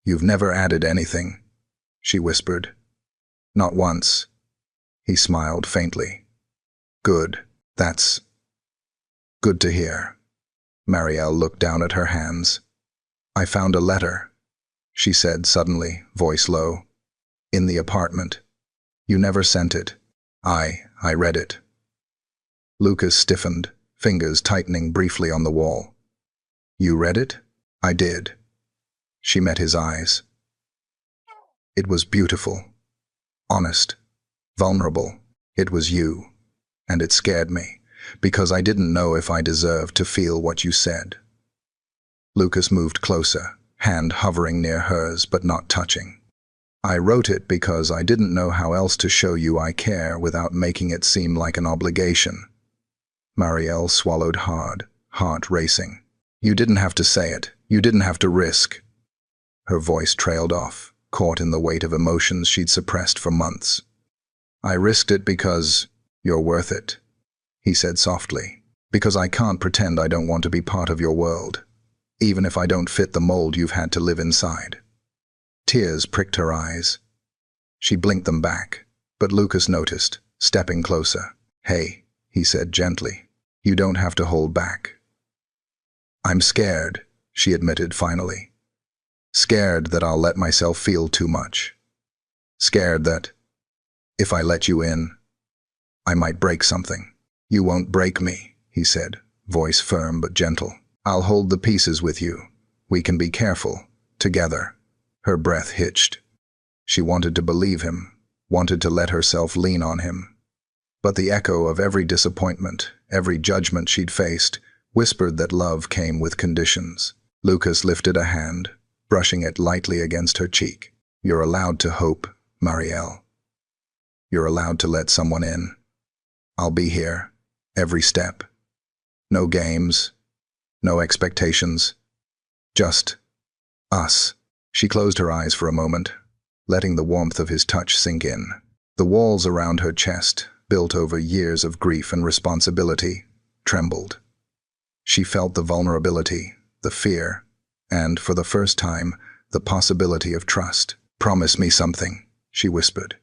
"You've never added anything," she whispered. "Not once." He smiled faintly. "Good. That's good to hear." Marielle looked down at her hands. "I found a letter," she said suddenly, voice low. "In the apartment. You never sent it." I read it." Lucas stiffened, fingers tightening briefly on the wall. "You read it?" "I did." She met his eyes. It was beautiful, honest, vulnerable. It was you, and it scared me, because I didn't know if I deserved to feel what you said. Lucas moved closer, hand hovering near hers but not touching. "I wrote it because I didn't know how else to show you I care without making it seem like an obligation." Marielle swallowed hard, heart racing. "You didn't have to say it. You didn't have to risk." Her voice trailed off, caught in the weight of emotions she'd suppressed for months. "I risked it because you're worth it," he said softly. "Because I can't pretend I don't want to be part of your world, even if I don't fit the mold you've had to live inside." Tears pricked her eyes. She blinked them back, but Lucas noticed, stepping closer. "Hey," he said gently, "you don't have to hold back." "I'm scared," she admitted finally. "Scared that I'll let myself feel too much. Scared that, if I let you in, I might break something." "You won't break me," he said, voice firm but gentle. "I'll hold the pieces with you. We can be careful, together." Her breath hitched. She wanted to believe him, wanted to let herself lean on him. But the echo of every disappointment, every judgment she'd faced, whispered that love came with conditions. Lucas lifted a hand, brushing it lightly against her cheek. "You're allowed to hope, Marielle. You're allowed to let someone in. I'll be here, every step. No games, no expectations. Just us." She closed her eyes for a moment, letting the warmth of his touch sink in. The walls around her chest, built over years of grief and responsibility, trembled. She felt the vulnerability, the fear, and, for the first time, the possibility of trust. "Promise me something," she whispered.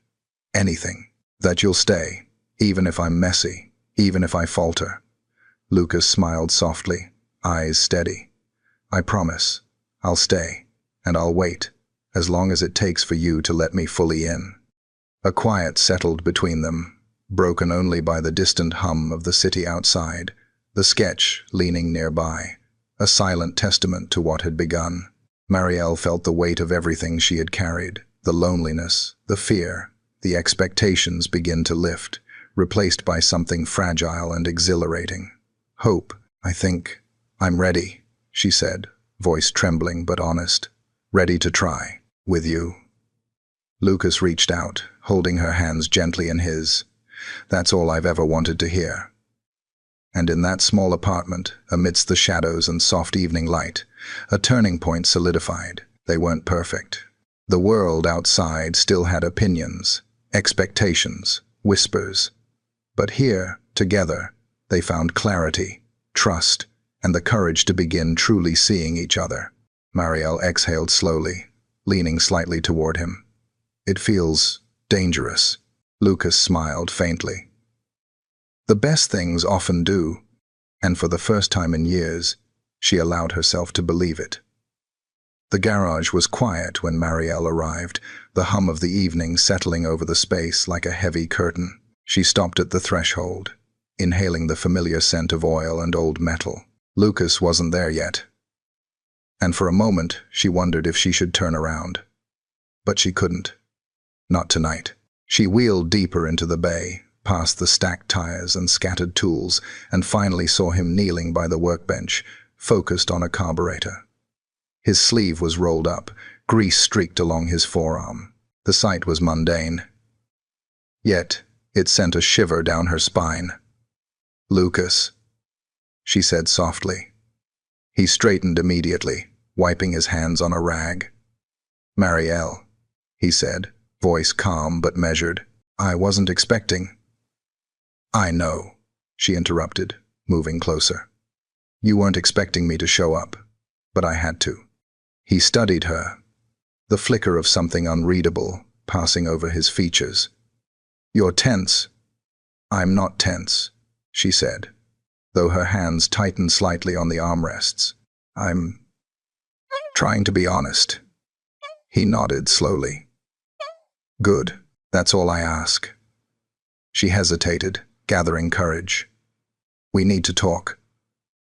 "Anything. That you'll stay, even if I'm messy, even if I falter." Lucas smiled softly, eyes steady. "I promise. I'll stay. And I'll wait, as long as it takes for you to let me fully in." A quiet settled between them, broken only by the distant hum of the city outside, the sketch leaning nearby, a silent testament to what had begun. Marielle felt the weight of everything she had carried, the loneliness, the fear, the expectations begin to lift, replaced by something fragile and exhilarating. "Hope, I think. I'm ready," she said, voice trembling but honest. "Ready to try. With you." Lucas reached out, holding her hands gently in his. "That's all I've ever wanted to hear." And in that small apartment, amidst the shadows and soft evening light, a turning point solidified. They weren't perfect. The world outside still had opinions, expectations, whispers. But here, together, they found clarity, trust, and the courage to begin truly seeing each other. Marielle exhaled slowly, leaning slightly toward him. "It feels dangerous." Lucas smiled faintly. "The best things often do," and for the first time in years, she allowed herself to believe it. The garage was quiet when Marielle arrived, the hum of the evening settling over the space like a heavy curtain. She stopped at the threshold, inhaling the familiar scent of oil and old metal. Lucas wasn't there yet, and for a moment she wondered if she should turn around. But she couldn't. Not tonight. She wheeled deeper into the bay, past the stacked tires and scattered tools, and finally saw him kneeling by the workbench, focused on a carburetor. His sleeve was rolled up, grease streaked along his forearm. The sight was mundane, yet it sent a shiver down her spine. "Lucas," she said softly. He straightened immediately, wiping his hands on a rag. "Marielle," he said, voice calm but measured. "I wasn't expecting—" "I know," she interrupted, moving closer. "You weren't expecting me to show up, but I had to." He studied her, the flicker of something unreadable passing over his features. "You're tense." "I'm not tense," she said, though her hands tightened slightly on the armrests. "I'm trying to be honest." He nodded slowly. "Good. That's all I ask." She hesitated, gathering courage. "We need to talk."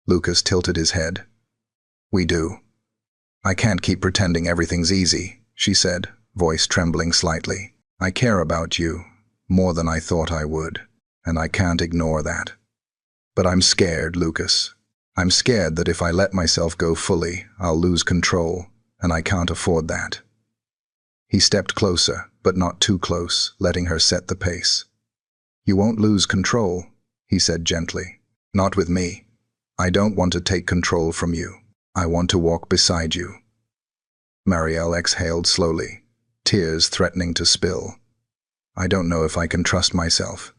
Lucas tilted his head. "We do." "I can't keep pretending everything's easy," she said, voice trembling slightly. "I care about you, more than I thought I would, and I can't ignore that. But I'm scared, Lucas. I'm scared that if I let myself go fully, I'll lose control, and I can't afford that." He stepped closer, but not too close, letting her set the pace. "You won't lose control," he said gently. "Not with me. I don't want to take control from you. I want to walk beside you." Marielle exhaled slowly, tears threatening to spill. "I don't know if I can trust myself.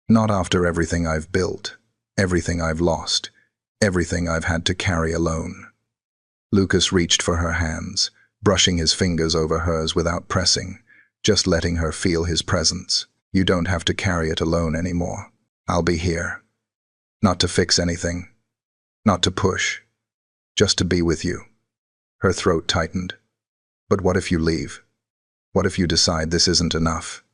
Not after everything I've built, everything I've lost, everything I've had to carry alone." Lucas reached for her hands, brushing his fingers over hers without pressing, just letting her feel his presence. "You don't have to carry it alone anymore. I'll be here. Not to fix anything, not to push, just to be with you." Her throat tightened. "But what if you leave? What if you decide this isn't enough?"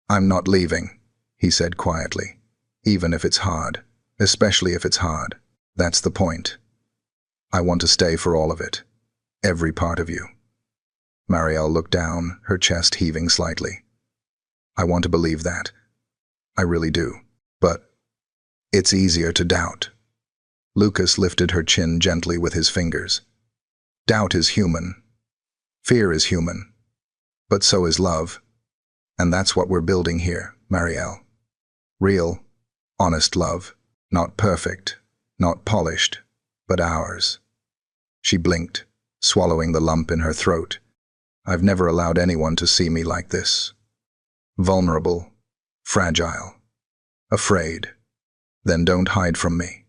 "I'm not leaving," he said quietly. "Even if it's hard, especially if it's hard. That's the point. I want to stay for all of it. Every part of you." Marielle looked down, her chest heaving slightly. "I want to believe that. I really do. But it's easier to doubt." Lucas lifted her chin gently with his fingers. "Doubt is human. Fear is human. But so is love. And that's what we're building here, Marielle. Real, honest love. Not perfect, not polished, but ours." She blinked, swallowing the lump in her throat. "I've never allowed anyone to see me like this. Vulnerable, fragile, afraid." "Then don't hide from me,"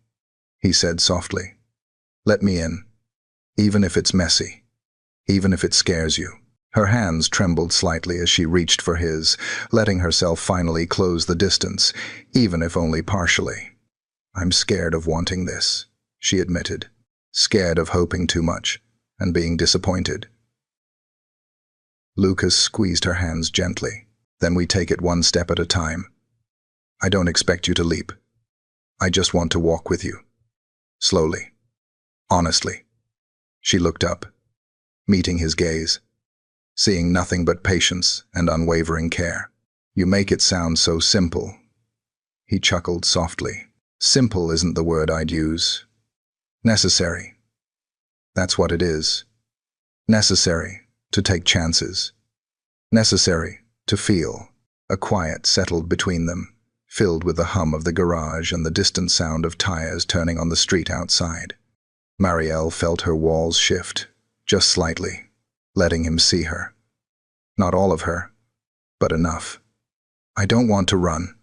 he said softly. "Let me in, even if it's messy, even if it scares you." Her hands trembled slightly as she reached for his, letting herself finally close the distance, even if only partially. "I'm scared of wanting this," she admitted. "Scared of hoping too much and being disappointed." Lucas squeezed her hands gently. "Then we take it one step at a time. I don't expect you to leap. I just want to walk with you. Slowly. Honestly." She looked up, meeting his gaze, seeing nothing but patience and unwavering care. "You make it sound so simple." He chuckled softly. "Simple isn't the word I'd use. Necessary. That's what it is. Necessary to take chances. Necessary to feel." A quiet settled between them, filled with the hum of the garage and the distant sound of tires turning on the street outside. Marielle felt her walls shift, just slightly, letting him see her. Not all of her, but enough. "I don't want to run,"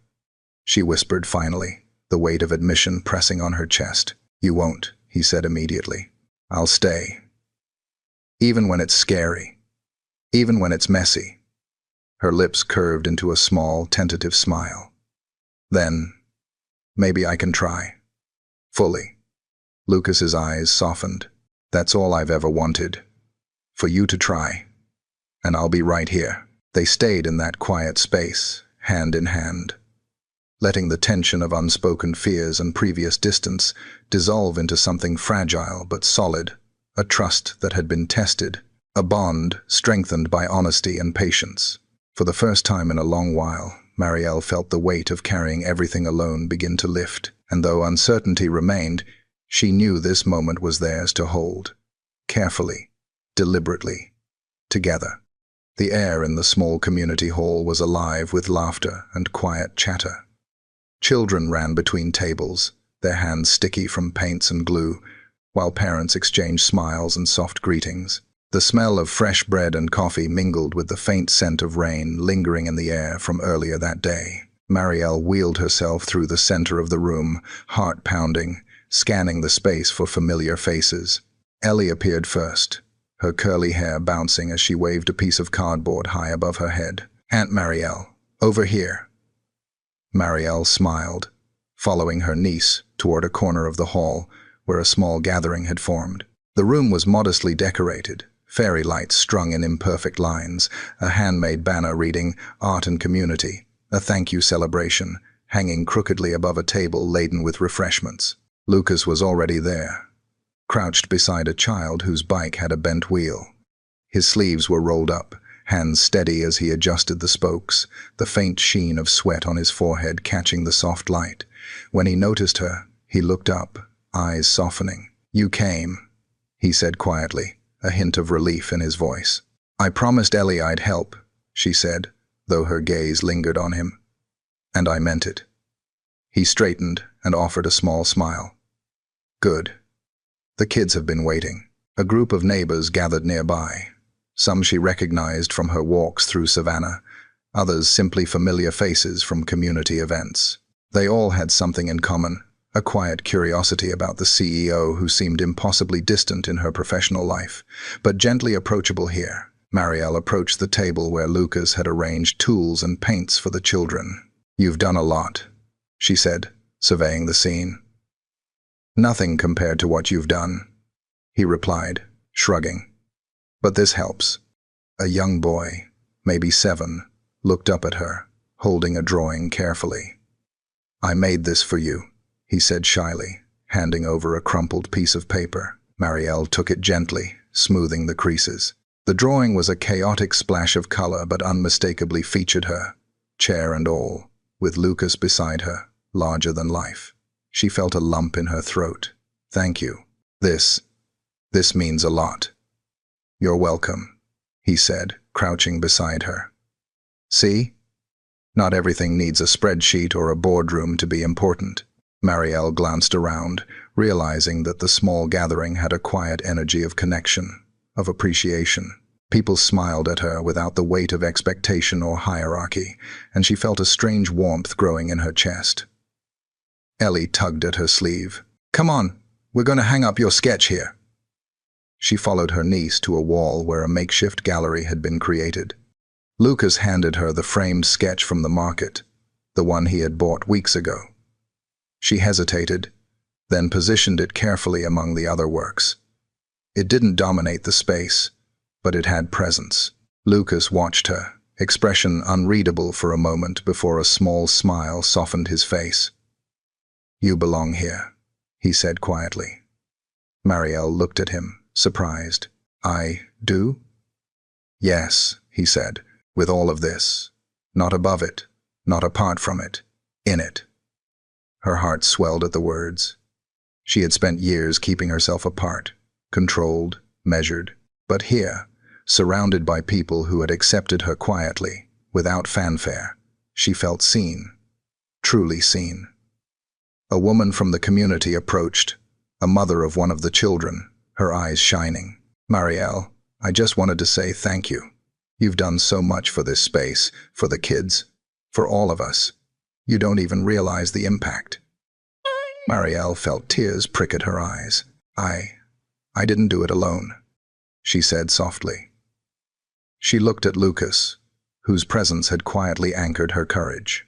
she whispered finally, the weight of admission pressing on her chest. "You won't," he said immediately. "I'll stay. Even when it's scary. Even when it's messy." Her lips curved into a small, tentative smile. "Then, maybe I can try. Fully." Lucas's eyes softened. "That's all I've ever wanted. For you to try. And I'll be right here." They stayed in that quiet space, hand in hand, letting the tension of unspoken fears and previous distance dissolve into something fragile but solid, a trust that had been tested, a bond strengthened by honesty and patience. For the first time in a long while, Marielle felt the weight of carrying everything alone begin to lift, and though uncertainty remained, she knew this moment was theirs to hold, carefully, deliberately, together. The air in the small community hall was alive with laughter and quiet chatter. Children ran between tables, their hands sticky from paints and glue, while parents exchanged smiles and soft greetings. The smell of fresh bread and coffee mingled with the faint scent of rain lingering in the air from earlier that day. Marielle wheeled herself through the center of the room, heart pounding, scanning the space for familiar faces. Ellie appeared first, her curly hair bouncing as she waved a piece of cardboard high above her head. "Aunt Marielle, over here." Marielle smiled, following her niece toward a corner of the hall where a small gathering had formed. The room was modestly decorated, fairy lights strung in imperfect lines, a handmade banner reading "Art and Community," a thank you celebration, hanging crookedly above a table laden with refreshments. Lucas was already there, crouched beside a child whose bike had a bent wheel. His sleeves were rolled up, hands steady as he adjusted the spokes, the faint sheen of sweat on his forehead catching the soft light. When he noticed her, he looked up, eyes softening. "You came," he said quietly, a hint of relief in his voice. "I promised Ellie I'd help," she said, though her gaze lingered on him. "And I meant it." He straightened and offered a small smile. "Good. The kids have been waiting." A group of neighbors gathered nearby. Some she recognized from her walks through Savannah, others simply familiar faces from community events. They all had something in common, a quiet curiosity about the CEO who seemed impossibly distant in her professional life, but gently approachable here. Marielle approached the table where Lucas had arranged tools and paints for the children. "You've done a lot," she said, surveying the scene. "Nothing compared to what you've done," he replied, shrugging. "But this helps." A young boy, maybe 7, looked up at her, holding a drawing carefully. "I made this for you," he said shyly, handing over a crumpled piece of paper. Marielle took it gently, smoothing the creases. The drawing was a chaotic splash of color but unmistakably featured her, chair and all, with Lucas beside her, larger than life. She felt a lump in her throat. "Thank you. This means a lot." "You're welcome," he said, crouching beside her. "See? Not everything needs a spreadsheet or a boardroom to be important." Marielle glanced around, realizing that the small gathering had a quiet energy of connection, of appreciation. People smiled at her without the weight of expectation or hierarchy, and she felt a strange warmth growing in her chest. Ellie tugged at her sleeve. "Come on, we're going to hang up your sketch here." She followed her niece to a wall where a makeshift gallery had been created. Lucas handed her the framed sketch from the market, the one he had bought weeks ago. She hesitated, then positioned it carefully among the other works. It didn't dominate the space, but it had presence. Lucas watched her, expression unreadable for a moment before a small smile softened his face. "You belong here," he said quietly. Marielle looked at him, surprised. "I do?" "Yes," he said, "with all of this. Not above it, not apart from it, in it." Her heart swelled at the words. She had spent years keeping herself apart, controlled, measured, but here, surrounded by people who had accepted her quietly, without fanfare, she felt seen, truly seen. A woman from the community approached, a mother of one of the children, her eyes shining. "Marielle, I just wanted to say thank you. You've done so much for this space, for the kids, for all of us. You don't even realize the impact." Marielle felt tears prick at her eyes. I didn't do it alone," she said softly. She looked at Lucas, whose presence had quietly anchored her courage.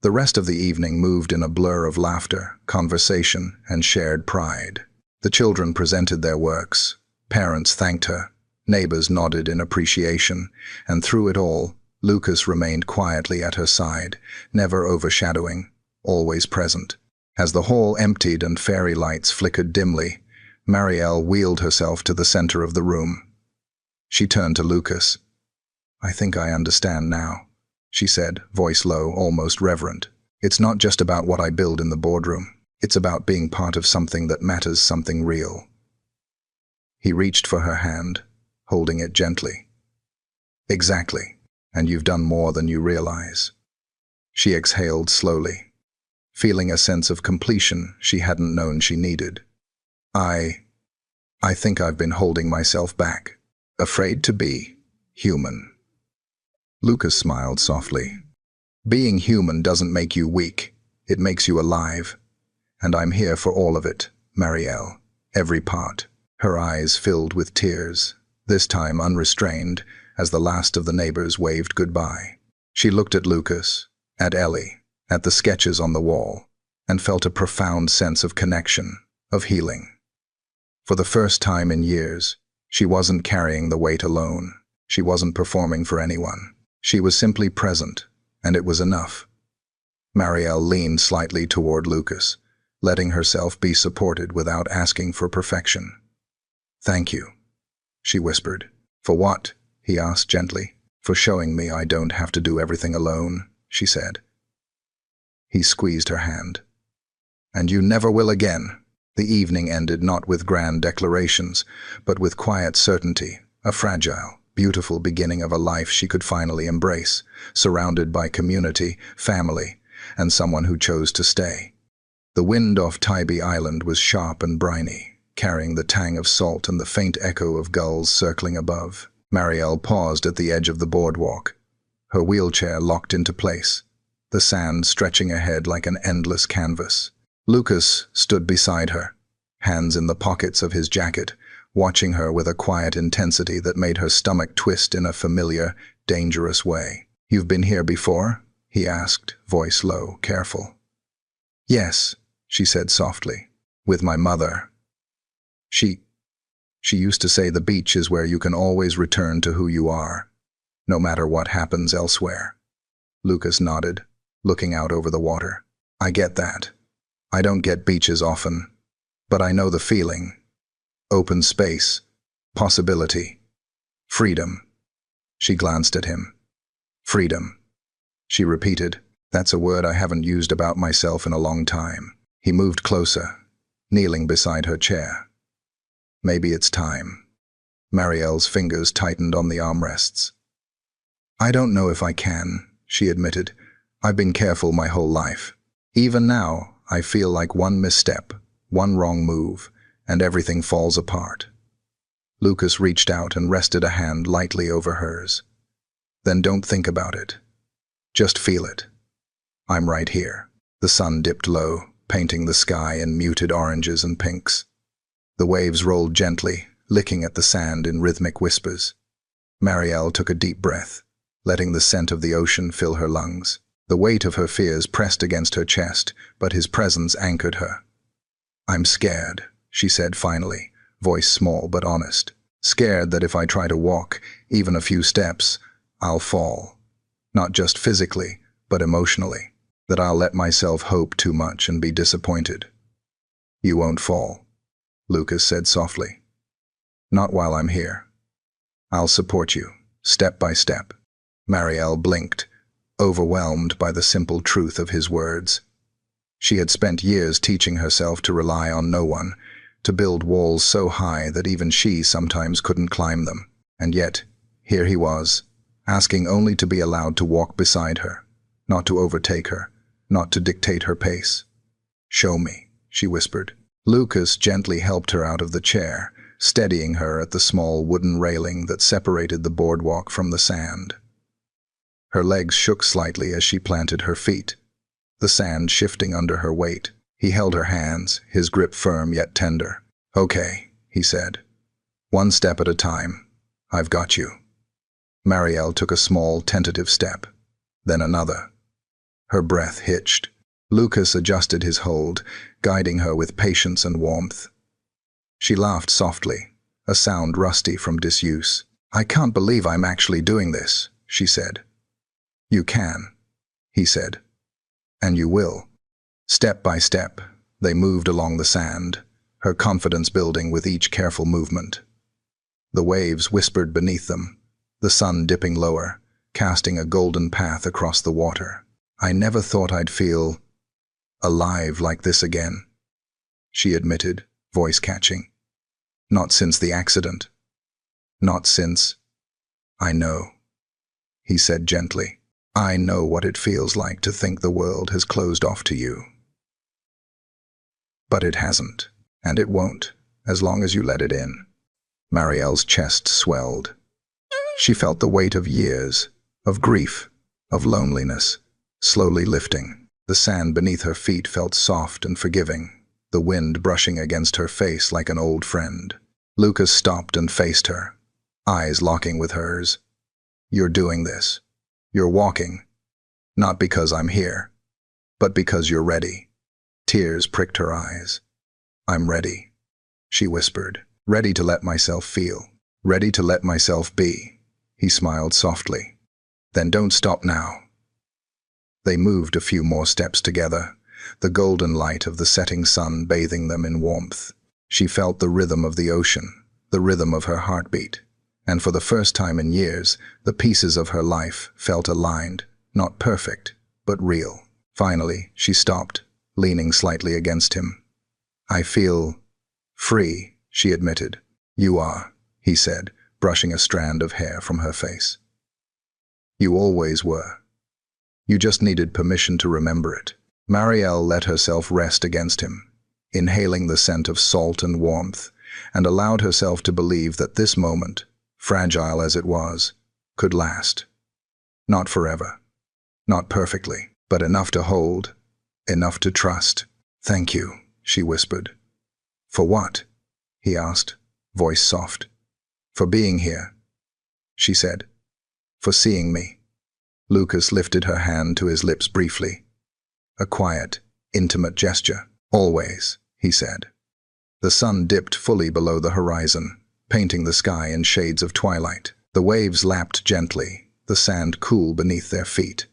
The rest of the evening moved in a blur of laughter, conversation, and shared pride. The children presented their works, parents thanked her, neighbors nodded in appreciation, and through it all, Lucas remained quietly at her side, never overshadowing, always present. As the hall emptied and fairy lights flickered dimly, Marielle wheeled herself to the center of the room. She turned to Lucas. "I think I understand now," she said, voice low, almost reverent. "It's not just about what I build in the boardroom. It's about being part of something that matters, something real." He reached for her hand, holding it gently. "Exactly, and you've done more than you realize." She exhaled slowly. feeling a sense of completion she hadn't known she needed. I think I've been holding myself back, afraid to be human. Lucas smiled softly. Being human doesn't make you weak, it makes you alive. And I'm here for all of it, Marielle, every part. Her eyes filled with tears, this time unrestrained, as the last of the neighbors waved goodbye. She looked at Lucas, at Ellie, at the sketches on the wall, and felt a profound sense of connection, of healing. For the first time in years, she wasn't carrying the weight alone. She wasn't performing for anyone. She was simply present, and it was enough. Marielle leaned slightly toward Lucas, letting herself be supported without asking for perfection. "Thank you," she whispered. "For what?" he asked gently. "For showing me I don't have to do everything alone," she said. He squeezed her hand. "And you never will again." The evening ended not with grand declarations, but with quiet certainty, a fragile, beautiful beginning of a life she could finally embrace, surrounded by community, family, and someone who chose to stay. The wind off Tybee Island was sharp and briny, carrying the tang of salt and the faint echo of gulls circling above. Marielle paused at the edge of the boardwalk, her wheelchair locked into place, the sand stretching ahead like an endless canvas. Lucas stood beside her, hands in the pockets of his jacket, watching her with a quiet intensity that made her stomach twist in a familiar, dangerous way. "You've been here before?" he asked, voice low, careful. "Yes," she said softly, "with my mother. She used to say the beach is where you can always return to who you are, no matter what happens elsewhere." Lucas nodded, looking out over the water. "I get that. I don't get beaches often, but I know the feeling. Open space, possibility, freedom." She glanced at him. "Freedom," she repeated. "That's a word I haven't used about myself in a long time." He moved closer, kneeling beside her chair. "Maybe it's time." Marielle's fingers tightened on the armrests. "I don't know if I can," she admitted. "I've been careful my whole life. Even now, I feel like one misstep, one wrong move, and everything falls apart." Lucas reached out and rested a hand lightly over hers. "Then don't think about it. Just feel it. I'm right here." The sun dipped low, painting the sky in muted oranges and pinks. The waves rolled gently, licking at the sand in rhythmic whispers. Marielle took a deep breath, letting the scent of the ocean fill her lungs. The weight of her fears pressed against her chest, but his presence anchored her. "I'm scared," she said finally, voice small but honest. "Scared that if I try to walk, even a few steps, I'll fall. Not just physically, but emotionally. That I'll let myself hope too much and be disappointed." "You won't fall," Lucas said softly. "Not while I'm here. I'll support you, step by step." Marielle blinked, overwhelmed by the simple truth of his words. She had spent years teaching herself to rely on no one, to build walls so high that even she sometimes couldn't climb them. And yet, here he was, asking only to be allowed to walk beside her, not to overtake her, not to dictate her pace. "Show me," she whispered. Lucas gently helped her out of the chair, steadying her at the small wooden railing that separated the boardwalk from the sand. Her legs shook slightly as she planted her feet, the sand shifting under her weight. He held her hands, his grip firm yet tender. "Okay," he said. "One step at a time. I've got you." Marielle took a small, tentative step, then another. Her breath hitched. Lucas adjusted his hold, guiding her with patience and warmth. She laughed softly, a sound rusty from disuse. "I can't believe I'm actually doing this," she said. "You can," he said. "And you will." Step by step, they moved along the sand, her confidence building with each careful movement. The waves whispered beneath them, the sun dipping lower, casting a golden path across the water. "I never thought I'd feel alive like this again," she admitted, voice catching. "Not since the accident. Not since—" "I know," he said gently. "I know what it feels like to think the world has closed off to you. But it hasn't, and it won't, as long as you let it in. Marielle's chest swelled. She felt the weight of years, of grief, of loneliness, slowly lifting. The sand beneath her feet felt soft and forgiving, the wind brushing against her face like an old friend. Lucas stopped and faced her, eyes locking with hers. "You're doing this. You're walking. Not because I'm here, but because you're ready." Tears pricked her eyes. "I'm ready," she whispered. "Ready to let myself feel. Ready to let myself be." He smiled softly. "Then don't stop now." They moved a few more steps together, the golden light of the setting sun bathing them in warmth. She felt the rhythm of the ocean, the rhythm of her heartbeat. And for the first time in years, the pieces of her life felt aligned, not perfect, but real. Finally, she stopped, leaning slightly against him. "I feel free," she admitted. "You are," he said, brushing a strand of hair from her face. "You always were. You just needed permission to remember it." Marielle let herself rest against him, inhaling the scent of salt and warmth, and allowed herself to believe that this moment, fragile as it was, could last. Not forever, not perfectly, but enough to hold, enough to trust. "Thank you," she whispered. "For what?" he asked, voice soft. "For being here," she said. "For seeing me." Lucas lifted her hand to his lips briefly. A quiet, intimate gesture. "Always," he said. The sun dipped fully below the horizon, painting the sky in shades of twilight. The waves lapped gently, the sand cool beneath their feet,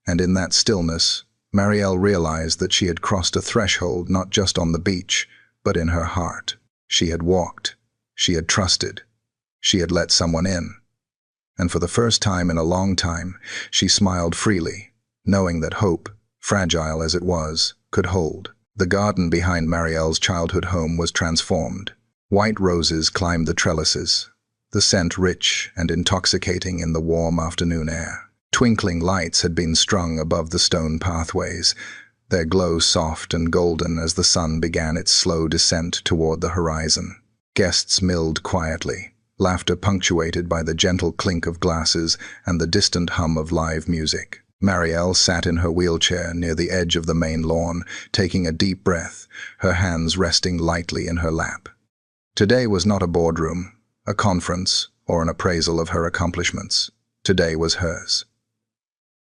and in that stillness, Marielle realized that she had crossed a threshold not just on the beach, but in her heart. She had walked, she had trusted, she had let someone in. And for the first time in a long time, she smiled freely, knowing that hope, fragile as it was, could hold. The garden behind Marielle's childhood home was transformed. White roses climbed the trellises, the scent rich and intoxicating in the warm afternoon air. Twinkling lights had been strung above the stone pathways, their glow soft and golden as the sun began its slow descent toward the horizon. Guests milled quietly, laughter punctuated by the gentle clink of glasses and the distant hum of live music. Marielle sat in her wheelchair near the edge of the main lawn, taking a deep breath, her hands resting lightly in her lap. Today was not a boardroom, a conference, or an appraisal of her accomplishments. Today was hers.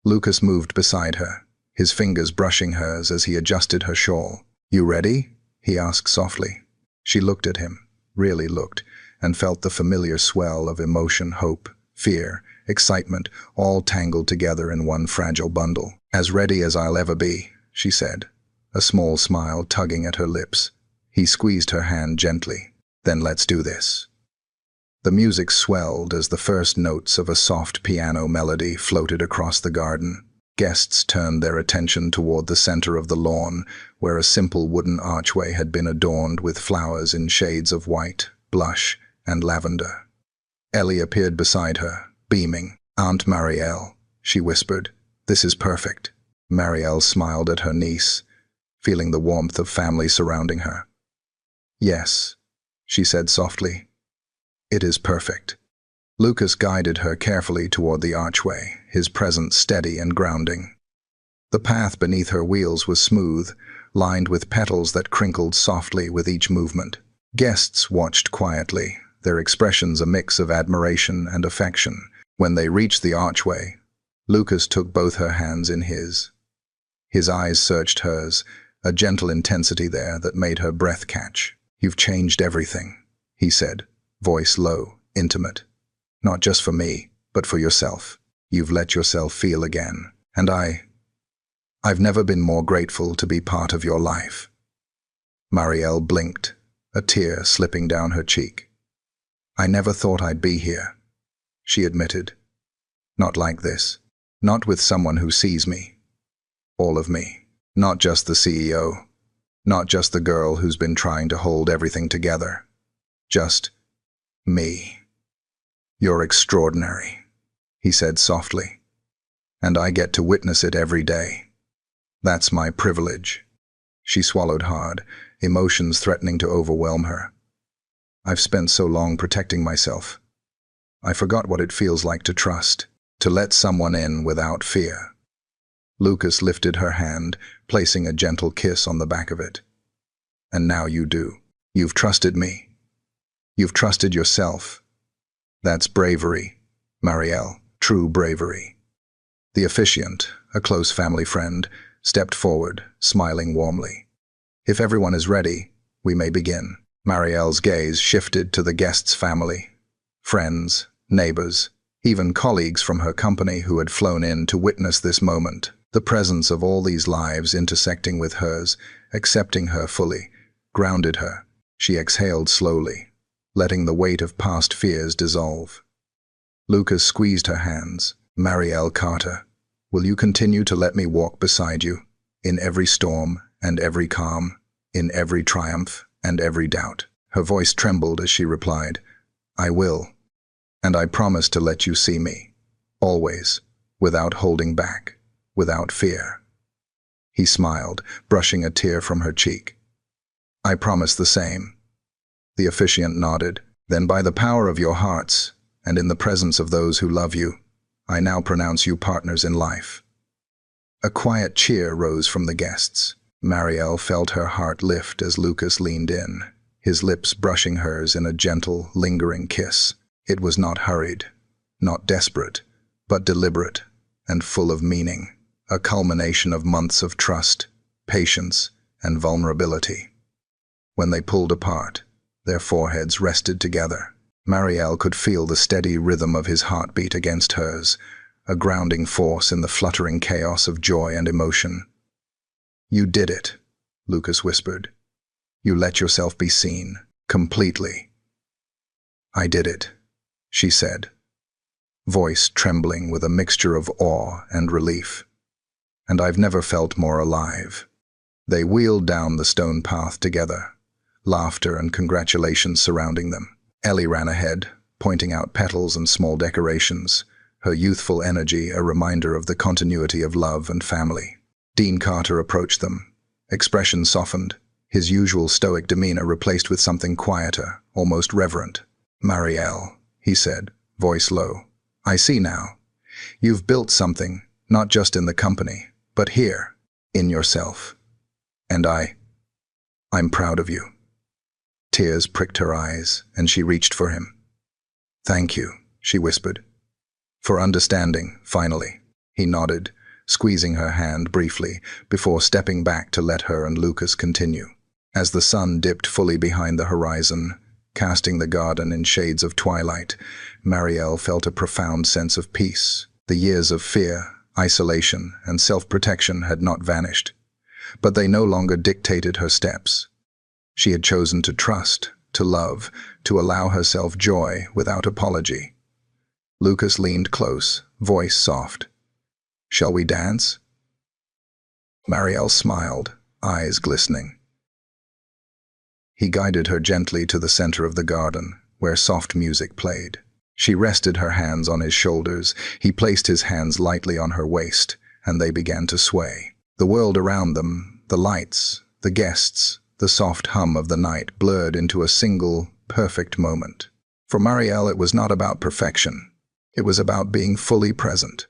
Lucas moved beside her, his fingers brushing hers as he adjusted her shawl. "You ready?" he asked softly. She looked at him, really looked, and felt the familiar swell of emotion, hope, fear, excitement, all tangled together in one fragile bundle. "As ready as I'll ever be," she said, a small smile tugging at her lips. He squeezed her hand gently. "Then let's do this." The music swelled as the first notes of a soft piano melody floated across the garden. Guests turned their attention toward the center of the lawn, where a simple wooden archway had been adorned with flowers in shades of white, blush, and lavender. Ellie appeared beside her, beaming. "Aunt Marielle," she whispered, "this is perfect." Marielle smiled at her niece, feeling the warmth of family surrounding her. "Yes," she said softly, "it is perfect." Lucas guided her carefully toward the archway, his presence steady and grounding. The path beneath her wheels was smooth, lined with petals that crinkled softly with each movement. Guests watched quietly, their expressions a mix of admiration and affection. When they reached the archway, Lucas took both her hands in his. His eyes searched hers, a gentle intensity there that made her breath catch. "You've changed everything," he said, voice low, intimate. "Not just for me, but for yourself. You've let yourself feel again. And I've never been more grateful to be part of your life." Marielle blinked, a tear slipping down her cheek. "I never thought I'd be here," she admitted. "Not like this. Not with someone who sees me. All of me. Not just the CEO. Not just the girl who's been trying to hold everything together. Just me." "You're extraordinary," he said softly. "And I get to witness it every day. That's my privilege." She swallowed hard, emotions threatening to overwhelm her. I've spent so long protecting myself. I forgot what it feels like to trust, to let someone in without fear. Lucas lifted her hand, placing a gentle kiss on the back of it. And now you do. You've trusted me. You've trusted yourself. That's bravery, Marielle, true bravery. The officiant, a close family friend, stepped forward, smiling warmly. If everyone is ready, we may begin. Marielle's gaze shifted to the guests' family, friends, neighbors, even colleagues from her company who had flown in to witness this moment. The presence of all these lives intersecting with hers, accepting her fully, grounded her. She exhaled slowly, letting the weight of past fears dissolve. Lucas squeezed her hands. Marielle Carter, will you continue to let me walk beside you, in every storm and every calm, in every triumph and every doubt? Her voice trembled as she replied, I will, and I promise to let you see me, always, without holding back, without fear. He smiled, brushing a tear from her cheek. I promise the same. The officiant nodded. Then by the power of your hearts, and in the presence of those who love you, I now pronounce you partners in life. A quiet cheer rose from the guests. Marielle felt her heart lift as Lucas leaned in, his lips brushing hers in a gentle, lingering kiss. It was not hurried, not desperate, but deliberate and full of meaning, a culmination of months of trust, patience, and vulnerability. When they pulled apart, their foreheads rested together. Marielle could feel the steady rhythm of his heartbeat against hers, a grounding force in the fluttering chaos of joy and emotion. You did it, Lucas whispered. You let yourself be seen, completely. I did it, she said, voice trembling with a mixture of awe and relief. And I've never felt more alive. They wheeled down the stone path together, laughter and congratulations surrounding them. Ellie ran ahead, pointing out petals and small decorations, her youthful energy a reminder of the continuity of love and family. Dean Carter approached them, expression softened, his usual stoic demeanor replaced with something quieter, almost reverent. Marielle, he said, voice low, I see now. You've built something, not just in the company, but here, in yourself. And I'm proud of you. Tears pricked her eyes, and she reached for him. Thank you, she whispered. For understanding, finally. He nodded, squeezing her hand briefly, before stepping back to let her and Lucas continue. As the sun dipped fully behind the horizon, casting the garden in shades of twilight, Marielle felt a profound sense of peace. The years of fear, isolation, and self-protection had not vanished, but they no longer dictated her steps. She had chosen to trust, to love, to allow herself joy without apology. Lucas leaned close, voice soft. Shall we dance? Marielle smiled, eyes glistening. He guided her gently to the center of the garden, where soft music played. She rested her hands on his shoulders, he placed his hands lightly on her waist, and they began to sway. The world around them, the lights, the guests, the soft hum of the night blurred into a single, perfect moment. For Marielle, it was not about perfection. It was about being fully present,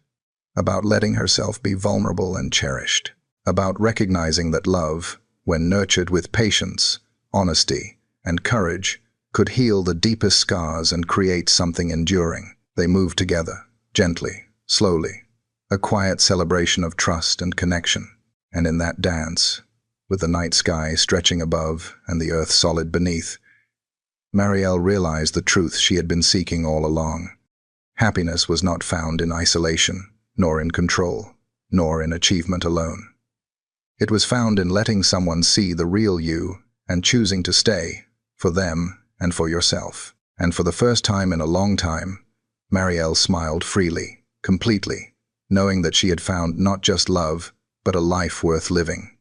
about letting herself be vulnerable and cherished, about recognizing that love, when nurtured with patience, honesty, and courage, could heal the deepest scars and create something enduring. They moved together, gently, slowly, a quiet celebration of trust and connection. And in that dance, with the night sky stretching above and the earth solid beneath, Marielle realized the truth she had been seeking all along. Happiness was not found in isolation, nor in control, nor in achievement alone. It was found in letting someone see the real you and choosing to stay, for them and for yourself. And for the first time in a long time, Marielle smiled freely, completely, knowing that she had found not just love, but a life worth living.